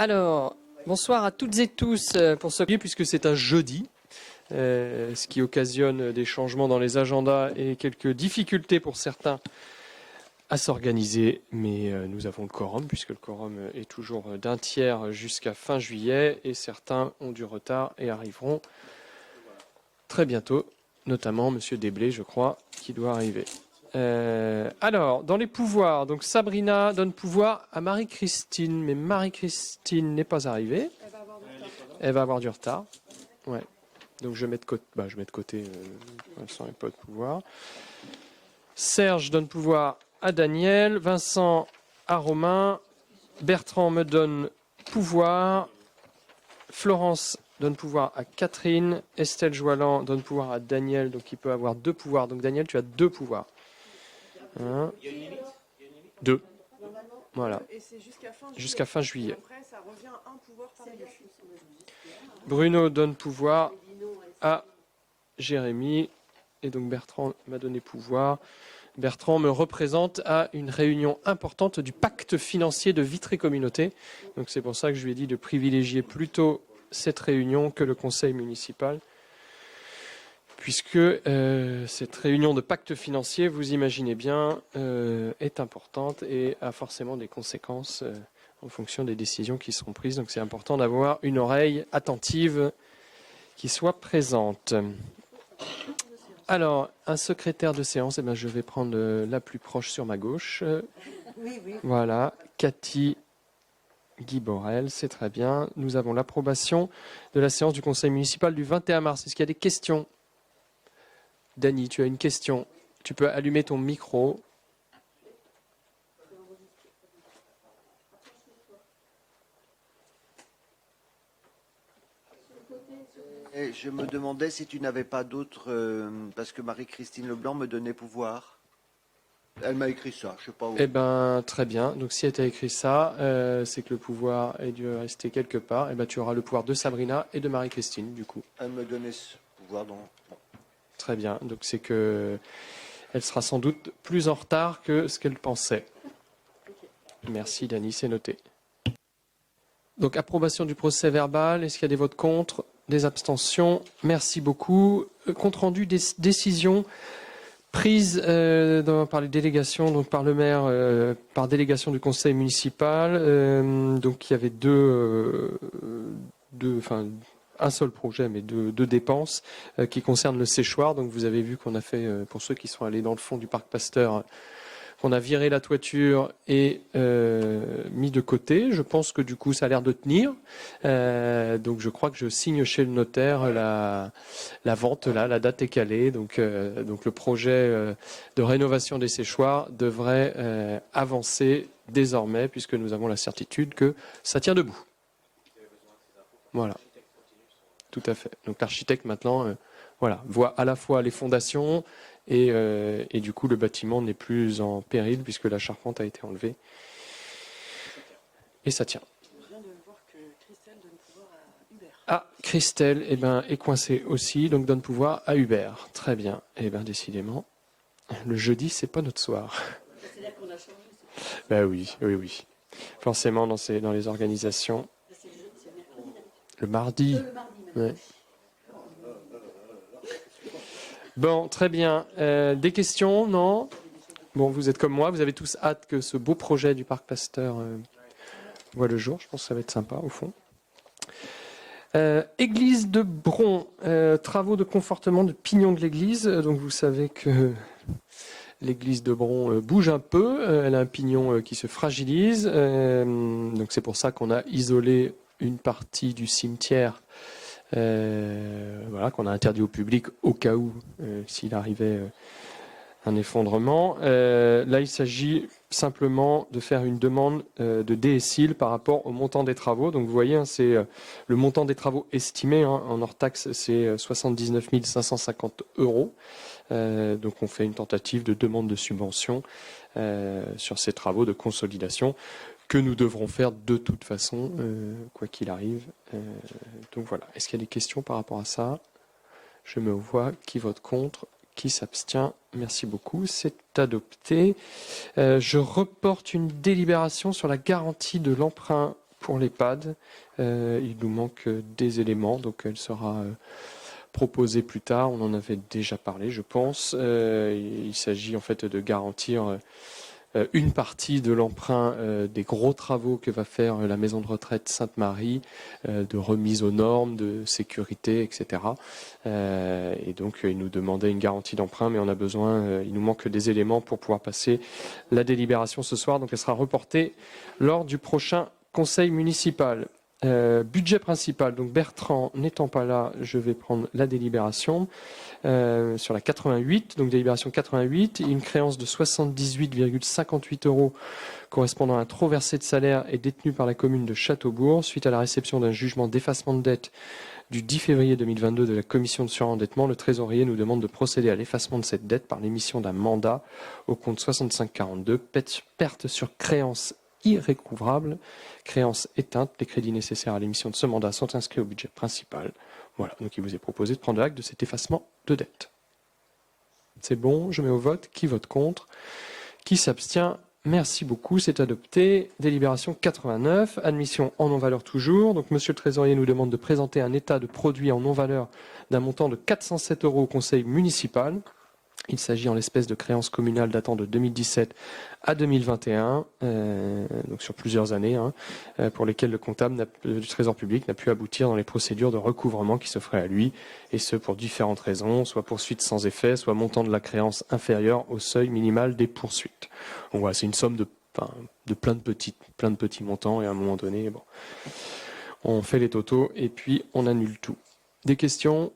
Alors, bonsoir à toutes et tous pour ce puisque c'est un jeudi, ce qui occasionne des changements dans les agendas et quelques difficultés pour certains à s'organiser. Mais nous avons le quorum, puisque le quorum est toujours d'un tiers jusqu'à fin juillet, et certains ont du retard et arriveront très bientôt, notamment Monsieur Desblés, je crois, qui doit arriver. Alors, dans les pouvoirs, donc Sabrina donne pouvoir à Marie-Christine, mais Marie-Christine n'est pas arrivée. Elle va avoir du retard. Ouais. Donc je mets de côté, Vincent n'a pas de pouvoir. Serge donne pouvoir à Daniel, Vincent à Romain, Bertrand me donne pouvoir, Florence donne pouvoir à Catherine, Estelle Joalan donne pouvoir à Daniel, donc il peut avoir 2 pouvoirs. Donc Daniel, tu as 2 pouvoirs. 1, 2. Voilà. Et c'est jusqu'à fin juillet. Après, ça revient un pouvoir par Bruno donne pouvoir à Jérémy. Et donc Bertrand m'a donné pouvoir. Bertrand me représente à une réunion importante du pacte financier de Vitré Communauté. Donc c'est pour ça que je lui ai dit de privilégier plutôt cette réunion que le conseil municipal. Puisque cette réunion de pacte financier, vous imaginez bien, est importante et a forcément des conséquences en fonction des décisions qui seront prises. Donc c'est important d'avoir une oreille attentive qui soit présente. Alors, un secrétaire de séance, eh bien, je vais prendre la plus proche sur ma gauche. Voilà, Cathy Guy Borel, c'est très bien. Nous avons l'approbation de la séance du conseil municipal du 21 mars. Est-ce qu'il y a des questions ? Dany, tu as une question. Tu peux allumer ton micro. Et je me demandais si tu n'avais pas d'autres, parce que Marie-Christine Leblanc me donnait pouvoir. Elle m'a écrit ça, je ne sais pas où. Eh bien, très bien. Donc, si elle t'a écrit ça, c'est que le pouvoir est dû rester quelque part. Eh bien, tu auras le pouvoir de Sabrina et de Marie-Christine, du coup. Elle me donnait ce pouvoir, donc... Bon. Très bien. Donc, c'est que elle sera sans doute plus en retard que ce qu'elle pensait. Merci, Dany, c'est noté. Donc, approbation du procès verbal. Est-ce qu'il y a des votes contre ? Des abstentions? Merci beaucoup. Compte rendu des décisions prises par les délégations, donc par le maire, par délégation du conseil municipal. Donc, il y avait un seul projet, mais deux dépenses qui concernent le séchoir. Donc, vous avez vu qu'on a fait, pour ceux qui sont allés dans le fond du parc Pasteur, qu'on a viré la toiture et mis de côté. Je pense que du coup, ça a l'air de tenir. Donc, je crois que je signe chez le notaire la vente. Là, la date est calée. Donc le projet de rénovation des séchoirs devrait avancer désormais, puisque nous avons la certitude que ça tient debout. Voilà. Tout à fait. Donc, l'architecte, maintenant, voit à la fois les fondations, et du coup, le bâtiment n'est plus en péril puisque la charpente a été enlevée. Et ça tient. Je viens de voir que Christelle donne pouvoir à Hubert. Ah, Christelle est coincée aussi, donc donne pouvoir à Hubert. Très bien. Décidément, le jeudi, c'est pas notre soir. C'est là qu'on a changé. Oui. Forcément, dans les organisations. Le mardi. Ouais. Bon, très bien. Des questions? Non? Bon, vous êtes comme moi, vous avez tous hâte que ce beau projet du parc Pasteur voit le jour. Je pense que ça va être sympa, au fond. Église de Bron, travaux de confortement de pignon de l'église. Donc, vous savez que l'église de Bron bouge un peu. Elle a un pignon qui se fragilise. Donc, c'est pour ça qu'on a isolé une partie du cimetière. Qu'on a interdit au public au cas où s'il arrivait un effondrement. Là, il s'agit simplement de faire une demande de DSIL par rapport au montant des travaux. Donc vous voyez, c'est le montant des travaux estimé en hors taxe, c'est 79 550 €. Donc on fait une tentative de demande de subvention sur ces travaux de consolidation que nous devrons faire de toute façon, quoi qu'il arrive. Donc voilà. Est-ce qu'il y a des questions par rapport à ça? Je me vois. Qui vote contre? Qui s'abstient? Merci beaucoup. C'est adopté. Je reporte une délibération sur la garantie de l'emprunt pour l'EHPAD. Il nous manque des éléments, donc elle sera proposée plus tard. On en avait déjà parlé, je pense. Il s'agit en fait de garantir une partie de l'emprunt des gros travaux que va faire la maison de retraite Sainte-Marie, de remise aux normes, de sécurité, etc. Et donc, il nous demandait une garantie d'emprunt, mais on a besoin, il nous manque des éléments pour pouvoir passer la délibération ce soir. Donc, elle sera reportée lors du prochain conseil municipal. Budget principal, donc Bertrand n'étant pas là, je vais prendre la délibération sur la 88, donc délibération 88, une créance de 78,58 € correspondant à un trop versé de salaire est détenue par la commune de Châteaubourg suite à la réception d'un jugement d'effacement de dette du 10 février 2022 de la commission de surendettement. Le trésorier nous demande de procéder à l'effacement de cette dette par l'émission d'un mandat au compte 6542, perte sur créance irrécouvrable, créance éteinte. Les crédits nécessaires à l'émission de ce mandat sont inscrits au budget principal. Voilà, donc il vous est proposé de prendre acte de cet effacement de dette. C'est bon, je mets au vote. Qui vote contre? Qui s'abstient? Merci beaucoup, c'est adopté. Délibération 89, admission en non-valeur toujours. Donc monsieur le trésorier nous demande de présenter un état de produit en non-valeur d'un montant de 407 € au conseil municipal. Il s'agit en l'espèce de créances communales datant de 2017 à 2021, donc sur plusieurs années, pour lesquelles le comptable du Trésor public n'a pu aboutir dans les procédures de recouvrement qui s'offraient à lui, et ce pour différentes raisons, soit poursuite sans effet, soit montant de la créance inférieur au seuil minimal des poursuites. Donc voilà, c'est une somme de plein de petits montants, et à un moment donné, bon, on fait les totaux et puis on annule tout. Des questions?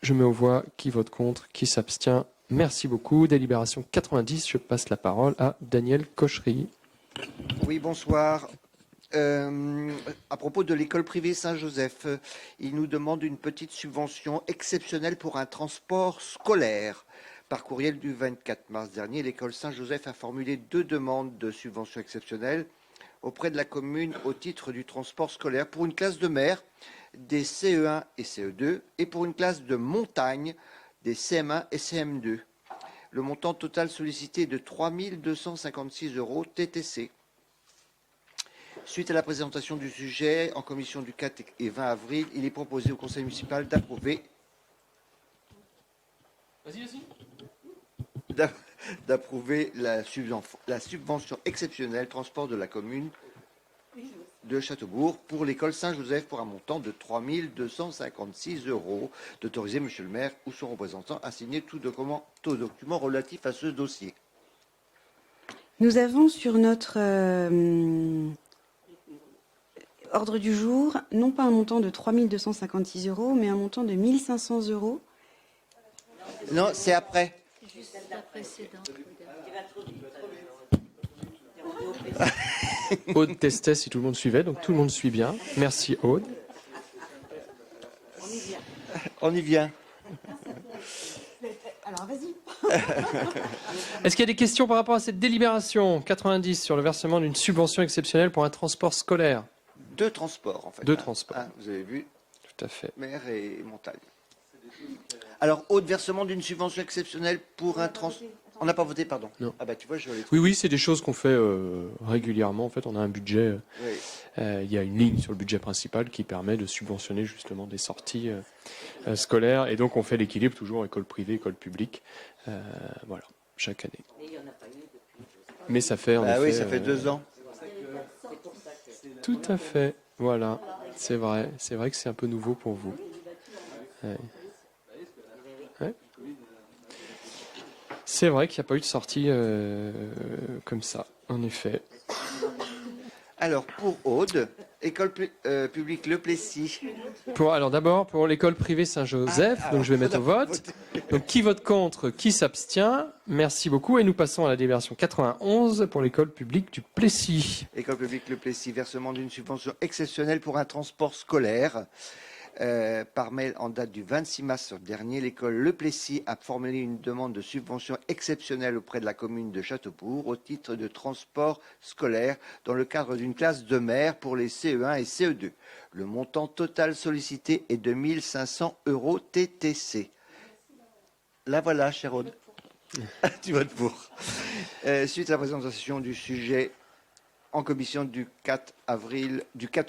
Je mets aux voix. Qui vote contre? Qui s'abstient? Merci beaucoup. Délibération 90. Je passe la parole à Daniel Cochery. Oui, bonsoir. À propos de l'école privée Saint-Joseph, il nous demande une petite subvention exceptionnelle pour un transport scolaire. Par courriel du 24 mars dernier, l'école Saint-Joseph a formulé 2 demandes de subvention exceptionnelle auprès de la commune au titre du transport scolaire pour une classe de mer des CE1 et CE2 et pour une classe de montagne des CM1 et CM2. Le montant total sollicité est de 3 256 € TTC. Suite à la présentation du sujet en commission du 4 et 20 avril, il est proposé au conseil municipal d'approuver la subvention exceptionnelle transport de la commune de Châteaubourg pour l'école Saint-Joseph pour un montant de 3 256 €, d'autoriser monsieur le maire ou son représentant à signer tout document relatif à ce dossier. Nous avons sur notre ordre du jour, non pas un montant de 3 256 €, mais un montant de 1 500 €. Non, c'est après. Juste la précédente. Aude testait si tout le monde suivait, donc tout le monde suit bien. Merci Aude. On y vient. Alors vas-y. Est-ce qu'il y a des questions par rapport à cette délibération 90 sur le versement d'une subvention exceptionnelle pour un transport scolaire? 2 transports en fait. 2 transports. Vous avez vu, Tout à fait. mer et montagne. Alors, autre versement d'une subvention exceptionnelle pour un transport. On n'a pas voté, pardon. Non. Ah bah tu vois, je l'ai. Oui, c'est des choses qu'on fait régulièrement. En fait, on a un budget. Oui. Il y a une ligne sur le budget principal qui permet de subventionner justement des sorties scolaires. Et donc, on fait l'équilibre toujours école privée, école publique. Voilà, chaque année. Mais ça fait. Oui, ça fait 2 ans. Tout à fait. Voilà, c'est vrai. C'est vrai que c'est un peu nouveau pour vous. Ouais. Ouais. C'est vrai qu'il n'y a pas eu de sortie comme ça, en effet. Alors, pour Aude, école publique Le Plessis. Alors d'abord, pour l'école privée Saint-Joseph, donc je vais mettre au vote. Donc qui vote contre, qui s'abstient? Merci beaucoup. Et nous passons à la délibération 91 pour l'école publique du Plessis. École publique Le Plessis, versement d'une subvention exceptionnelle pour un transport scolaire. Par mail en date du 26 mars dernier, l'école Le Plessis a formulé une demande de subvention exceptionnelle auprès de la commune de Châteaubourg au titre de transport scolaire dans le cadre d'une classe de mer pour les CE1 et CE2. Le montant total sollicité est de 1 500 € TTC. La voilà, chère Aude. Tu votes pour. Suite à la présentation du sujet en commission du 4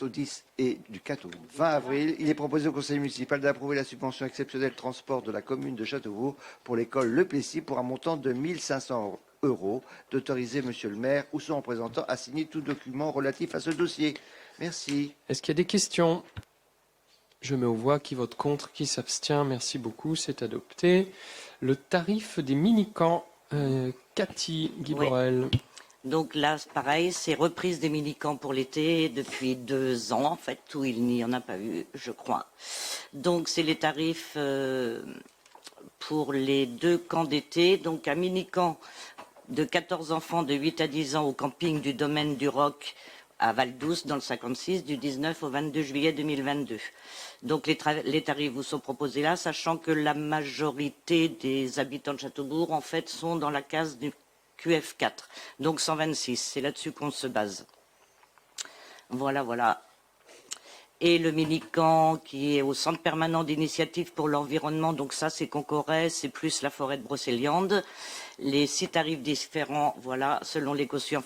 au 10 et du 4 au 20 avril. Il est proposé au conseil municipal d'approuver la subvention exceptionnelle transport de la commune de Châteaubourg pour l'école Le Plessis pour un montant de 1 500 €, d'autoriser monsieur le maire ou son représentant à signer tout document relatif à ce dossier. Merci. Est-ce qu'il y a des questions? Je mets aux voix qui vote contre, qui s'abstient. Merci beaucoup, c'est adopté. Le tarif des mini-camps, Cathy Guiborel. Donc là, pareil, c'est reprise des mini-camps pour l'été depuis 2 ans, en fait, où il n'y en a pas eu, je crois. Donc c'est les tarifs pour les 2 camps d'été. Donc un mini-camp de 14 enfants de 8 à 10 ans au camping du domaine du Roc à Val-d'Oust dans le 56 du 19 au 22 juillet 2022. Donc les tarifs vous sont proposés là, sachant que la majorité des habitants de Châteaubourg en fait sont dans la case du QF4, donc 126, c'est là-dessus qu'on se base. Voilà, voilà. Et le mini-camp qui est au centre permanent d'initiative pour l'environnement, donc ça c'est Concoret, c'est plus la forêt de Brocéliande. Les 6 tarifs différents, voilà, selon les quotients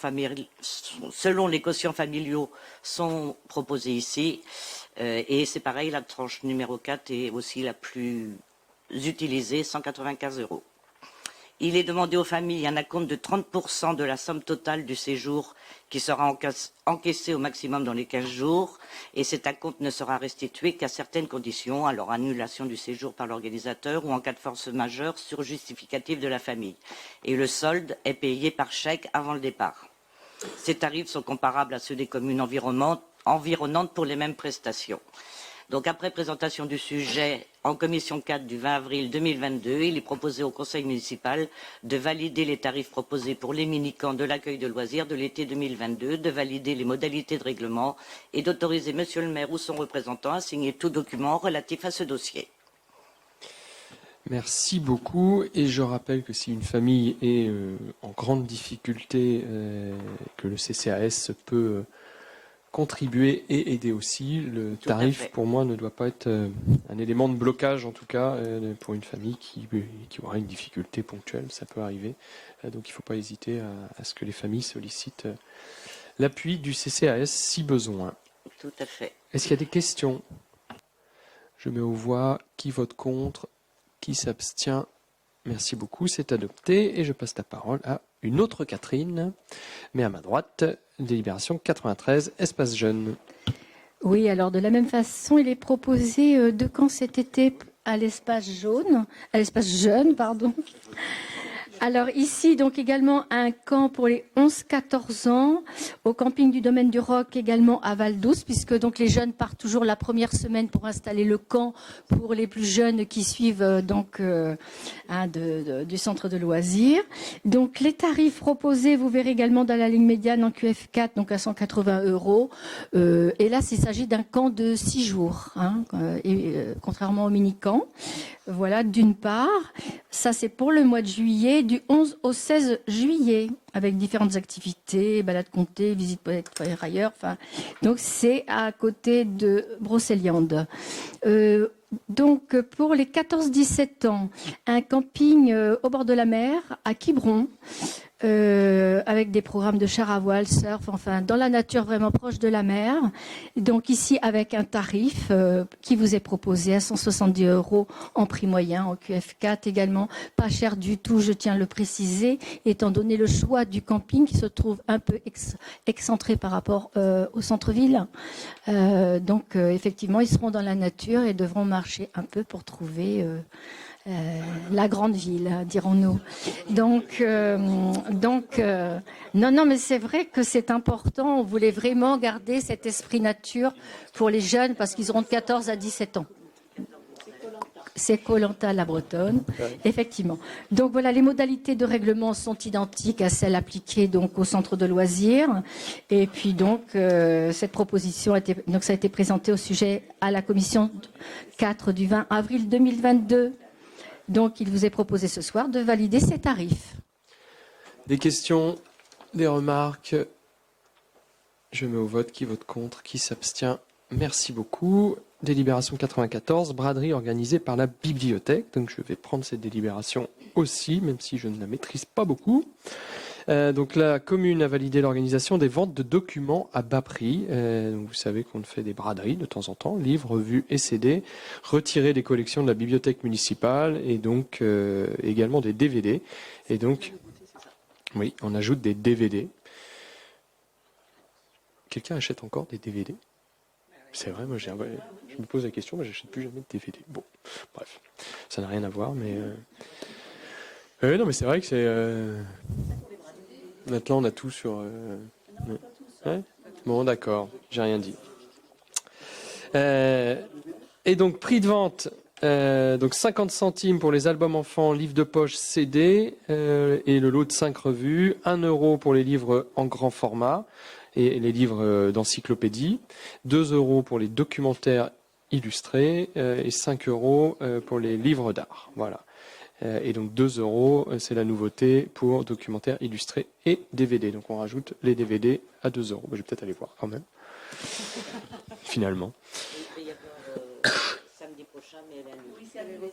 familiaux sont proposés ici. Et c'est pareil, la tranche numéro 4 est aussi la plus utilisée, 195 €. Il est demandé aux familles un acompte de 30% de la somme totale du séjour qui sera encaissé au maximum dans les 15 jours. Et cet acompte ne sera restitué qu'à certaines conditions, alors annulation du séjour par l'organisateur ou en cas de force majeure sur justificatif de la famille. Et le solde est payé par chèque avant le départ. Ces tarifs sont comparables à ceux des communes environnantes pour les mêmes prestations. Donc après présentation du sujet en commission 4 du 20 avril 2022, il est proposé au conseil municipal de valider les tarifs proposés pour les mini-camps de l'accueil de loisirs de l'été 2022, de valider les modalités de règlement et d'autoriser monsieur le maire ou son représentant à signer tout document relatif à ce dossier. Merci beaucoup. Et je rappelle que si une famille est en grande difficulté, que le CCAS peut contribuer et aider aussi. Le tarif, pour moi, ne doit pas être un élément de blocage, en tout cas, pour une famille qui aura une difficulté ponctuelle. Ça peut arriver. Donc, il ne faut pas hésiter à ce que les familles sollicitent l'appui du CCAS si besoin. Tout à fait. Est-ce qu'il y a des questions? Je mets aux voix qui vote contre, qui s'abstient. Merci beaucoup, c'est adopté. Et je passe la parole à une autre Catherine, mais à ma droite, délibération 93, espace jeune. Oui, alors de la même façon, il est proposé 2 camps cet été à l'espace jeune, pardon. Alors ici, donc également un camp pour les 11-14 ans au camping du domaine du Roc, également à Val-d'Oust, puisque donc les jeunes partent toujours la première semaine pour installer le camp pour les plus jeunes qui suivent du centre de loisirs. Donc les tarifs proposés, vous verrez également dans la ligne médiane en QF4, donc à 180 €. Et là, il s'agit d'un camp de 6 jours, contrairement au mini-camp. Voilà, d'une part. Ça, c'est pour le mois de juillet, du 11 au 16 juillet, avec différentes activités, balades comptées, visites ailleurs. Enfin, donc, c'est à côté de Brocéliande. Donc, pour les 14-17 ans, un camping au bord de la mer, à Quiberon, avec des programmes de char à voile, surf, enfin, dans la nature vraiment proche de la mer. Donc, ici, avec un tarif qui vous est proposé à 170 € en prix moyen, en QF4 également. Pas cher du tout, je tiens à le préciser, étant donné le choix du camping qui se trouve un peu excentré par rapport au centre-ville. Donc, effectivement, ils seront dans la nature et devront marcher un peu pour trouver la grande ville, dirons-nous. Donc, non, mais c'est vrai que c'est important. On voulait vraiment garder cet esprit nature pour les jeunes parce qu'ils auront de 14 à 17 ans. C'est Koh-Lanta la Bretonne, effectivement. Donc voilà, les modalités de règlement sont identiques à celles appliquées donc au centre de loisirs. Et puis donc cette proposition ça a été présenté au sujet à la commission 4 du 20 avril 2022. Donc il vous est proposé ce soir de valider ces tarifs. Des questions, des remarques? Je mets au vote qui vote contre, qui s'abstient. Merci beaucoup. Délibération 94, braderie organisée par la bibliothèque. Donc je vais prendre cette délibération aussi, même si je ne la maîtrise pas beaucoup. Donc la commune a validé l'organisation des ventes de documents à bas prix. Donc vous savez qu'on fait des braderies de temps en temps, livres, revues et CD, retirés des collections de la bibliothèque municipale et donc également des DVD. Et donc, oui, on ajoute des DVD. Quelqu'un achète encore des DVD? C'est vrai, moi je me pose la question, mais j'achète plus jamais de DVD. Bon, bref, ça n'a rien à voir, mais non, mais c'est vrai que c'est maintenant on a tout sur. Ouais. Bon, d'accord, j'ai rien dit. Et donc prix de vente, donc 50 centimes pour les albums enfants, livres de poche, CD et le lot de 5 revues, 1 euro pour les livres en grand format et les livres d'encyclopédie, 2 euros pour les documentaires illustrés et 5 euros pour les livres d'art. Voilà. Et donc 2 euros, c'est la nouveauté pour documentaires illustrés et DVD. Donc on rajoute les DVD à 2 euros. Je vais peut-être aller voir quand même. Finalement. Il va y avoir samedi prochain, mais elle est annulée. Oui,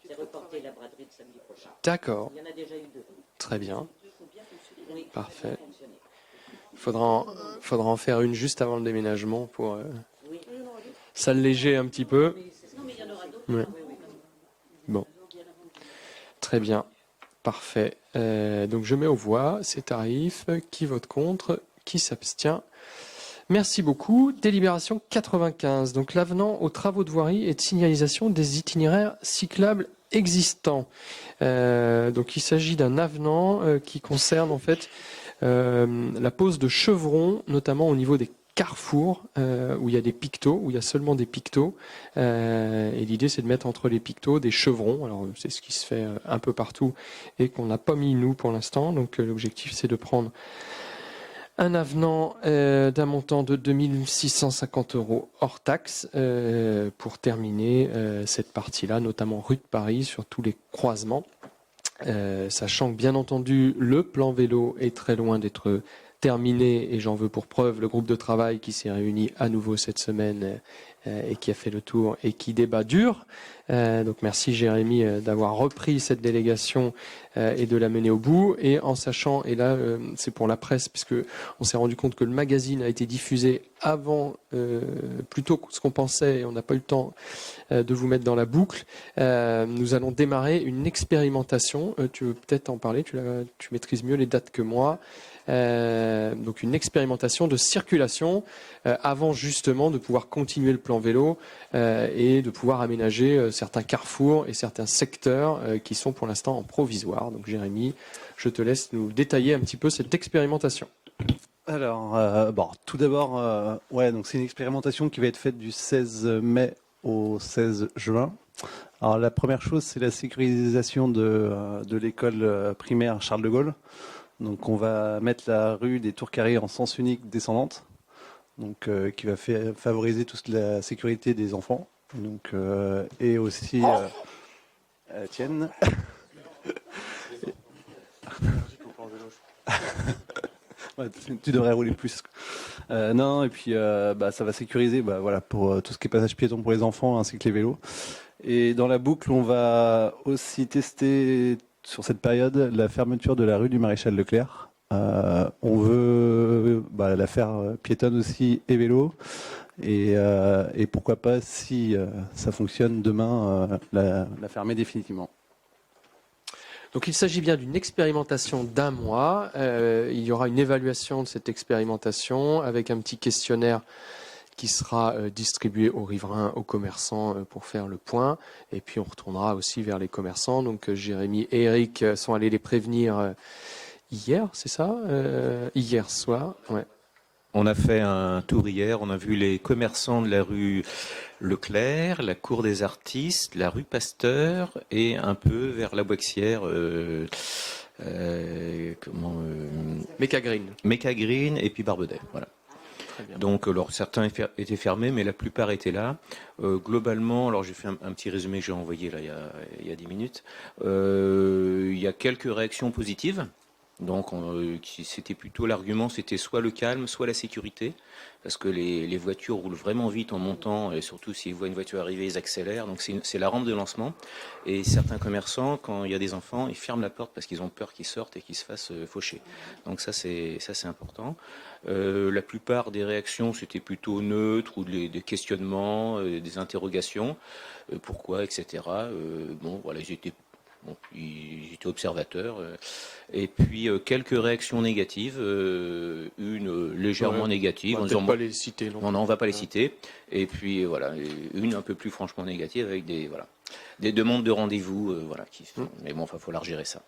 c'est reporté la braderie de samedi prochain. D'accord. Il y en a déjà eu 2. Très bien. Oui, Parfait. Il faudra en faire une juste avant le déménagement pour s'alléger un petit peu. Non, mais il y en aura d'autres. Ouais. Bon. Très bien. Parfait. Donc je mets aux voix ces tarifs. Qui vote contre? Qui s'abstient? Merci beaucoup. Délibération 95. Donc l'avenant aux travaux de voirie et de signalisation des itinéraires cyclables existants. Donc il s'agit d'un avenant qui concerne en fait la pose de chevrons, notamment au niveau des carrefours où il y a des pictos, où il y a seulement des pictos. Et l'idée c'est de mettre entre les pictos des chevrons. Alors c'est ce qui se fait un peu partout et qu'on n'a pas mis nous pour l'instant. Donc l'objectif c'est de prendre un avenant d'un montant de 2 650 € hors taxe pour terminer cette partie-là, notamment rue de Paris, sur tous les croisements. Sachant que bien entendu le plan vélo est très loin d'être terminé et j'en veux pour preuve le groupe de travail qui s'est réuni à nouveau cette semaine et qui a fait le tour et qui débat dur. Donc merci Jérémy d'avoir repris cette délégation et de la mener au bout. Et en sachant, et là c'est pour la presse, puisque on s'est rendu compte que le magazine a été diffusé avant, plus tôt que ce qu'on pensait, et on n'a pas eu le temps de vous mettre dans la boucle. Nous allons démarrer une expérimentation. Tu veux peut-être en parler, tu maîtrises mieux les dates que moi. Donc une expérimentation de circulation avant justement de pouvoir continuer le plan vélo et de pouvoir aménager certains carrefours et certains secteurs qui sont pour l'instant en provisoire. Donc Jérémy, je te laisse nous détailler un petit peu cette expérimentation. Alors, tout d'abord, donc c'est une expérimentation qui va être faite du 16 mai au 16 juin. Alors la première chose, c'est la sécurisation de l'école primaire Charles de Gaulle. Donc on va mettre la rue des Tours Carrées en sens unique descendante, donc qui va favoriser toute la sécurité des enfants. Donc et aussi tienne. Ouais, tu devrais rouler plus. Non, et puis ça va sécuriser pour tout ce qui est passage piéton pour les enfants ainsi que les vélos. Et dans la boucle, on va aussi tester sur cette période la fermeture de la rue du Maréchal Leclerc. On veut la faire piétonne aussi et vélo. Et pourquoi pas, si ça fonctionne demain, la fermer définitivement. Donc il s'agit bien d'une expérimentation d'1 mois. Il y aura une évaluation de cette expérimentation avec un petit questionnaire qui sera distribué aux riverains, aux commerçants pour faire le point. Et puis on retournera aussi vers les commerçants. Donc Jérémy et Eric sont allés les prévenir hier, c'est ça? Hier soir, ouais. On a fait un tour hier, on a vu les commerçants de la rue Leclerc, la cour des artistes, la rue Pasteur et un peu vers la Boixière, Mécagrine et puis Barbedet. Voilà. Donc, alors, certains étaient fermés, mais la plupart étaient là. Globalement, alors j'ai fait un petit résumé que j'ai envoyé là il y a 10 minutes. Il y a quelques réactions positives. Donc, c'était plutôt l'argument, c'était soit le calme, soit la sécurité, parce que les voitures roulent vraiment vite en montant, et surtout s'ils voient une voiture arriver, ils accélèrent. Donc, c'est la rampe de lancement. Et certains commerçants, quand il y a des enfants, ils ferment la porte parce qu'ils ont peur qu'ils sortent et qu'ils se fassent faucher. Donc, ça, c'est important. La plupart des réactions, c'était plutôt neutre ou des questionnements, des interrogations, pourquoi, etc. Bon, voilà, j'étais observateur. Et puis quelques réactions négatives, une légèrement négative. On va peut-être pas les citer. Non, on va pas les citer. Et puis voilà, une un peu plus franchement négative avec des demandes de rendez-vous. Mais bon, faut leur gérer ça.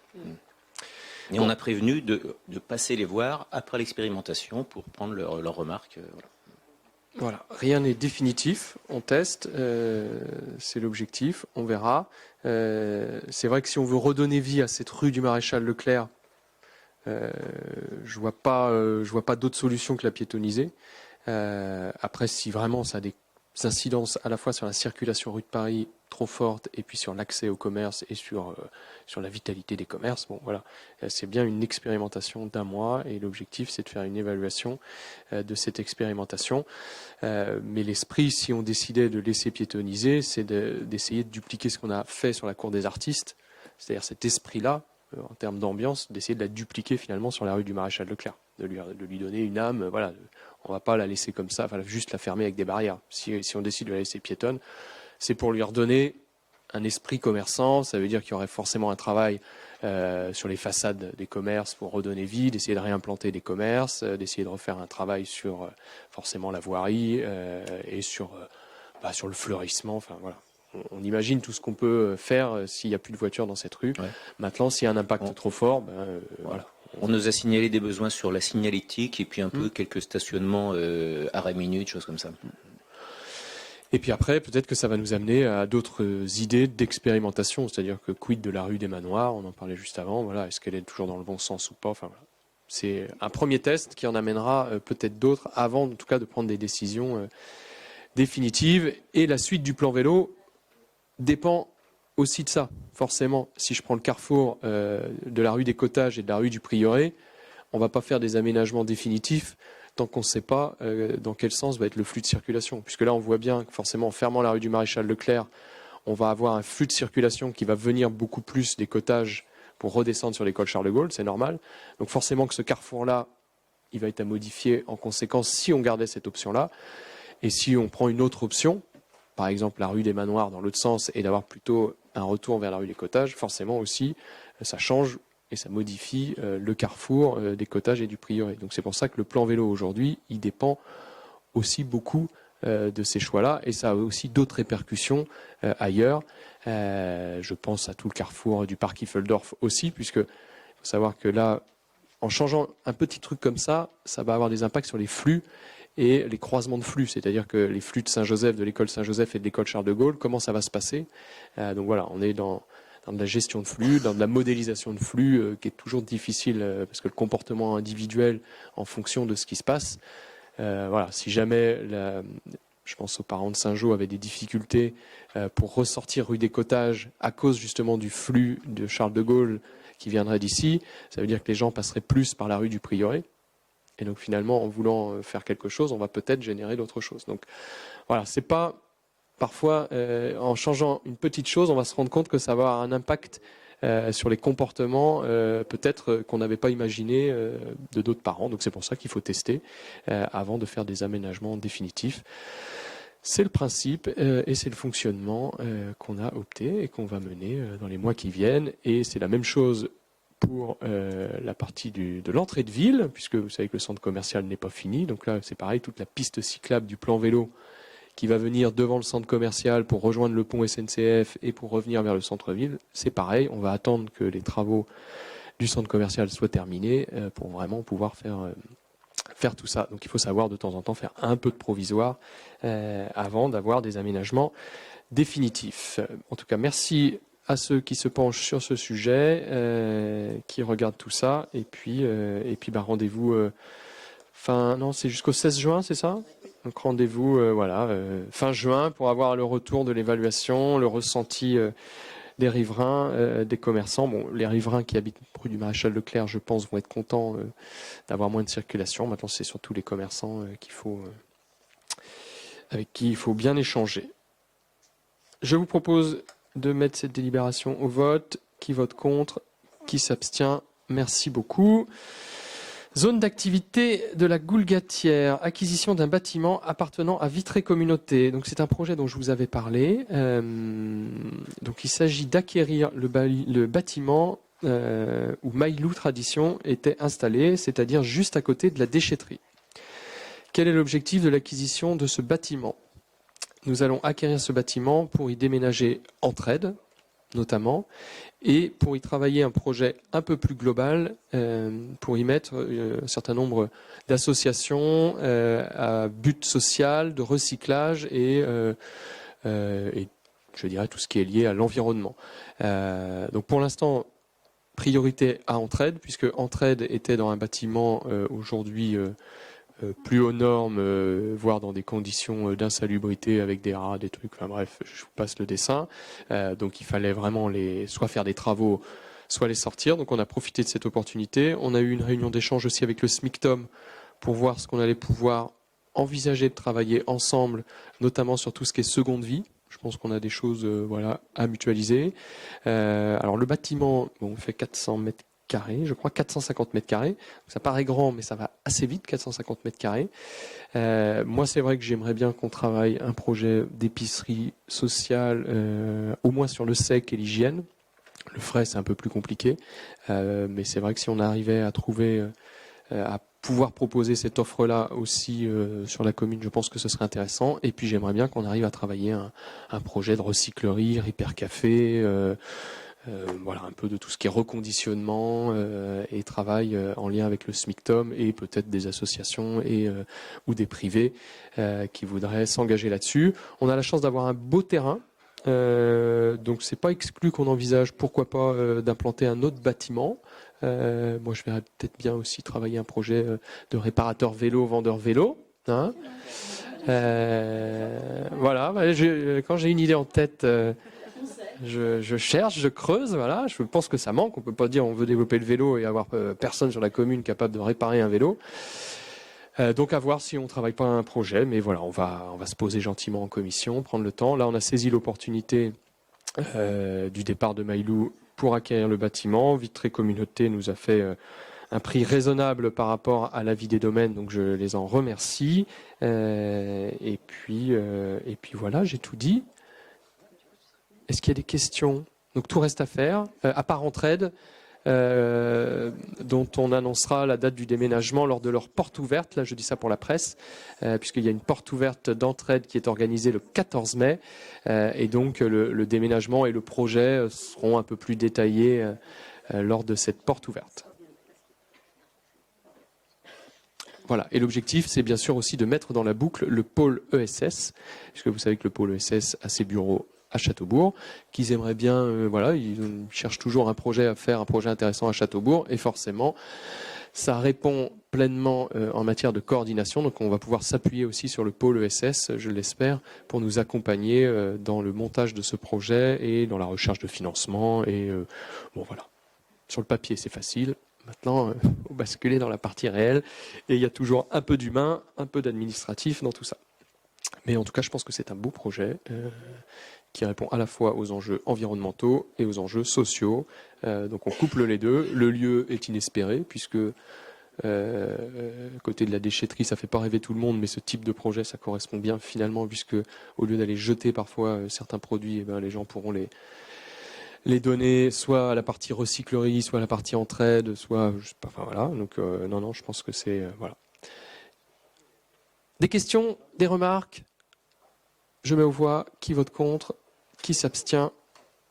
Et on a prévenu de passer les voir après l'expérimentation pour prendre leurs remarques. Voilà, rien n'est définitif, on teste, c'est l'objectif, on verra. C'est vrai que si on veut redonner vie à cette rue du Maréchal Leclerc, je vois pas d'autre solution que la piétonniser. Après, si vraiment ça a des incidences à la fois sur la circulation rue de Paris trop forte et puis sur l'accès au commerce et sur la vitalité des commerces, bon voilà, c'est bien une expérimentation d'1 mois et l'objectif c'est de faire une évaluation de cette expérimentation. Mais l'esprit, si on décidait de laisser piétoniser, c'est d'essayer de dupliquer ce qu'on a fait sur la cour des artistes, c'est-à-dire cet esprit-là, en termes d'ambiance, d'essayer de la dupliquer finalement sur la rue du Maréchal Leclerc, de lui donner une âme, voilà. On va pas la laisser comme ça, enfin, juste la fermer avec des barrières. Si on décide de la laisser piétonne, c'est pour lui redonner un esprit commerçant. Ça veut dire qu'il y aurait forcément un travail sur les façades des commerces pour redonner vie, d'essayer de réimplanter des commerces, d'essayer de refaire un travail sur forcément la voirie et sur le fleurissement. Enfin voilà. On imagine tout ce qu'on peut faire s'il n'y a plus de voitures dans cette rue. Ouais. Maintenant, s'il y a un impact trop fort, voilà. On nous a signalé des besoins sur la signalétique et puis un peu quelques stationnements arrêt minute, choses comme ça. Et puis après, peut-être que ça va nous amener à d'autres idées d'expérimentation, c'est-à-dire que quid de la rue des Manoirs, on en parlait juste avant, voilà, est-ce qu'elle est toujours dans le bon sens ou pas, enfin, voilà. C'est un premier test qui en amènera peut-être d'autres avant, en tout cas, de prendre des décisions définitives. Et la suite du plan vélo dépend aussi de ça, forcément. Si je prends le carrefour de la rue des Cottages et de la rue du Prieuré, on ne va pas faire des aménagements définitifs tant qu'on ne sait pas dans quel sens va être le flux de circulation. Puisque là, on voit bien que forcément, en fermant la rue du Maréchal Leclerc, on va avoir un flux de circulation qui va venir beaucoup plus des Cottages pour redescendre sur l'école Charles de Gaulle, c'est normal. Donc forcément que ce carrefour-là, il va être à modifier en conséquence si on gardait cette option-là. Et si on prend une autre option, par exemple la rue des Manoirs dans l'autre sens, et d'avoir plutôt un retour vers la rue des Cottages, forcément aussi, ça change et ça modifie le carrefour des Cottages et du Prieuré. Donc c'est pour ça que le plan vélo aujourd'hui, il dépend aussi beaucoup de ces choix-là, et ça a aussi d'autres répercussions ailleurs. Je pense à tout le carrefour du parc Iffeldorf aussi, puisque il faut savoir que là, en changeant un petit truc comme ça, ça va avoir des impacts sur les flux et les croisements de flux, c'est-à-dire que les flux de Saint-Joseph, de l'école Saint-Joseph et de l'école Charles de Gaulle, comment ça va se passer. Donc voilà, on est dans de la gestion de flux, dans de la modélisation de flux qui est toujours difficile parce que le comportement individuel en fonction de ce qui se passe. Voilà, si jamais, je pense aux parents de Saint-Jean avaient des difficultés pour ressortir rue des Cottages à cause justement du flux de Charles de Gaulle qui viendrait d'ici, ça veut dire que les gens passeraient plus par la rue du Prieuré. Et donc finalement, en voulant faire quelque chose, on va peut-être générer d'autres choses. Donc voilà, c'est pas parfois en changeant une petite chose, on va se rendre compte que ça va avoir un impact sur les comportements peut-être qu'on n'avait pas imaginé de d'autres parents. Donc c'est pour ça qu'il faut tester avant de faire des aménagements définitifs. C'est le principe et c'est le fonctionnement qu'on a opté et qu'on va mener dans les mois qui viennent. Et c'est la même chose pour la partie de l'entrée de ville, puisque vous savez que le centre commercial n'est pas fini. Donc là, c'est pareil, toute la piste cyclable du plan vélo qui va venir devant le centre commercial pour rejoindre le pont SNCF et pour revenir vers le centre-ville, c'est pareil. On va attendre que les travaux du centre commercial soient terminés pour vraiment pouvoir faire tout ça. Donc il faut savoir de temps en temps faire un peu de provisoire avant d'avoir des aménagements définitifs. En tout cas, merci à ceux qui se penchent sur ce sujet, qui regardent tout ça, et puis rendez-vous c'est jusqu'au 16 juin, c'est ça ? Donc rendez-vous fin juin pour avoir le retour de l'évaluation, le ressenti des riverains, des commerçants. Bon, les riverains qui habitent rue du Maréchal Leclerc, je pense, vont être contents d'avoir moins de circulation. Maintenant, c'est surtout les commerçants avec qui il faut bien échanger. Je vous propose de mettre cette délibération au vote. Qui vote contre? Qui s'abstient? Merci beaucoup. Zone d'activité de la Goulgatière, acquisition d'un bâtiment appartenant à Vitré Communauté. Donc c'est un projet dont je vous avais parlé. Donc il s'agit d'acquérir le bâtiment où Maïlou Tradition était installé, c'est-à-dire juste à côté de la déchetterie. Quel est l'objectif de l'acquisition de ce bâtiment? Nous allons acquérir ce bâtiment pour y déménager Entraide, notamment, et pour y travailler un projet un peu plus global, pour y mettre un certain nombre d'associations à but social, de recyclage et je dirais tout ce qui est lié à l'environnement. Donc pour l'instant, priorité à Entraide, puisque Entraide était dans un bâtiment aujourd'hui plus aux normes, voire dans des conditions d'insalubrité avec des rats, des trucs, enfin bref, je vous passe le dessin. Donc il fallait vraiment soit faire des travaux, soit les sortir. Donc on a profité de cette opportunité. On a eu une réunion d'échange aussi avec le SMICTOM pour voir ce qu'on allait pouvoir envisager de travailler ensemble, notamment sur tout ce qui est seconde vie. Je pense qu'on a des choses à mutualiser. Alors le bâtiment, bon, fait 400 mètres carrés, je crois 450 mètres carrés. Ça paraît grand, mais ça va assez vite, 450 mètres carrés. Moi, c'est vrai que j'aimerais bien qu'on travaille un projet d'épicerie sociale, au moins sur le sec et l'hygiène. Le frais, c'est un peu plus compliqué. Mais c'est vrai que si on arrivait à trouver, à pouvoir proposer cette offre-là aussi sur la commune, je pense que ce serait intéressant. Et puis, j'aimerais bien qu'on arrive à travailler un projet de recyclerie, Repair Café, un peu de tout ce qui est reconditionnement et travail en lien avec le SMICTOM et peut-être des associations ou des privés qui voudraient s'engager là-dessus. On a la chance d'avoir un beau terrain, donc c'est pas exclu qu'on envisage, pourquoi pas, d'implanter un autre bâtiment. Moi, je verrais peut-être bien aussi travailler un projet de réparateur vélo, vendeur vélo. Hein, quand j'ai une idée en tête. Je cherche, je creuse, voilà. Je pense que ça manque. On peut pas dire on veut développer le vélo et avoir personne sur la commune capable de réparer un vélo. Donc à voir si on travaille pas un projet, mais voilà, on va se poser gentiment en commission, prendre le temps. Là, on a saisi l'opportunité du départ de Maïlou pour acquérir le bâtiment. Vitré Communauté nous a fait un prix raisonnable par rapport à l'avis des domaines, donc je les en remercie. Et puis voilà, j'ai tout dit. Est-ce qu'il y a des questions? Donc tout reste à faire, à part Entraide, dont on annoncera la date du déménagement lors de leur porte ouverte. Là, je dis ça pour la presse, puisqu'il y a une porte ouverte d'Entraide qui est organisée le 14 mai. Et donc le déménagement et le projet seront un peu plus détaillés lors de cette porte ouverte. Voilà. Et l'objectif, c'est bien sûr aussi de mettre dans la boucle le pôle ESS, puisque vous savez que le pôle ESS a ses bureaux à Châteaubourg, qu'ils aimeraient bien, ils cherchent toujours un projet à faire, un projet intéressant à Châteaubourg, et forcément, ça répond pleinement en matière de coordination, donc on va pouvoir s'appuyer aussi sur le pôle ESS, je l'espère, pour nous accompagner dans le montage de ce projet et dans la recherche de financement, et voilà. Sur le papier, c'est facile. Maintenant, il faut basculer dans la partie réelle, et il y a toujours un peu d'humain, un peu d'administratif dans tout ça. Mais en tout cas, je pense que c'est un beau projet qui répond à la fois aux enjeux environnementaux et aux enjeux sociaux. Donc on couple les deux. Le lieu est inespéré, puisque côté de la déchetterie, ça ne fait pas rêver tout le monde, mais ce type de projet, ça correspond bien finalement, puisque au lieu d'aller jeter parfois certains produits, les gens pourront les donner soit à la partie recyclerie, soit à la partie entraide, soit, je sais pas, enfin voilà. Donc non, je pense que c'est voilà. Des questions, des remarques? Je mets aux voix. Qui vote contre? Qui s'abstient?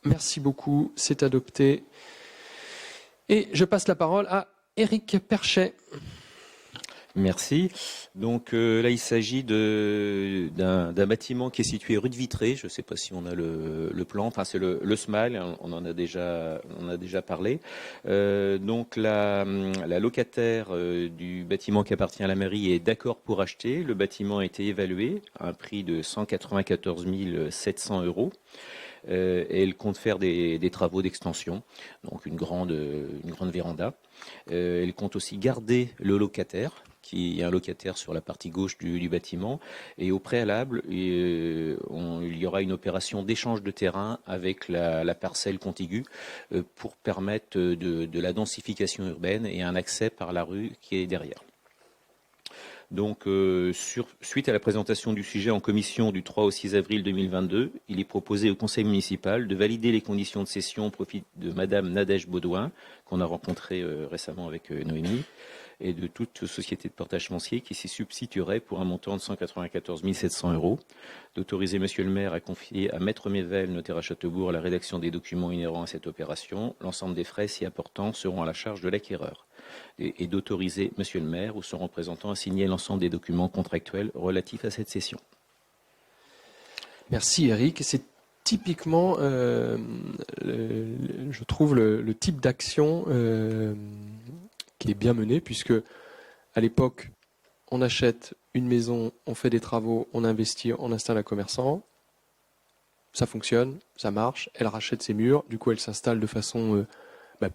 Merci beaucoup, c'est adopté. Et je passe la parole à Éric Perchet. Merci. Donc là, il s'agit d'un bâtiment qui est situé rue de Vitré. Je ne sais pas si on a le plan. Enfin, c'est le SMAL. On en a déjà parlé. Donc la locataire du bâtiment qui appartient à la mairie est d'accord pour acheter. Le bâtiment a été évalué à un prix de 194 700 €. et elle compte faire des travaux d'extension, donc une grande véranda. Elle compte aussi garder le locataire, qui est un locataire sur la partie gauche du bâtiment, et au préalable, il y aura une opération d'échange de terrain avec la parcelle contiguë pour permettre de la densification urbaine et un accès par la rue qui est derrière. Donc, suite à la présentation du sujet en commission du 3 au 6 avril 2022, il est proposé au conseil municipal de valider les conditions de cession au profit de Madame Nadège Baudouin, qu'on a rencontrée récemment avec Noémie, et de toute société de portage foncier qui s'y substituerait pour un montant de 194 700 €, d'autoriser Monsieur le maire à confier à Maître Mével, notaire à Châteaubourg, la rédaction des documents inhérents à cette opération. L'ensemble des frais s'y apportant seront à la charge de l'acquéreur. Et d'autoriser Monsieur le maire ou son représentant à signer l'ensemble des documents contractuels relatifs à cette cession. Merci Eric. C'est typiquement, je trouve, le type d'action qui est bien mené, puisque à l'époque, on achète une maison, on fait des travaux, on investit, on installe un commerçant, ça fonctionne, ça marche, elle rachète ses murs, du coup elle s'installe de façon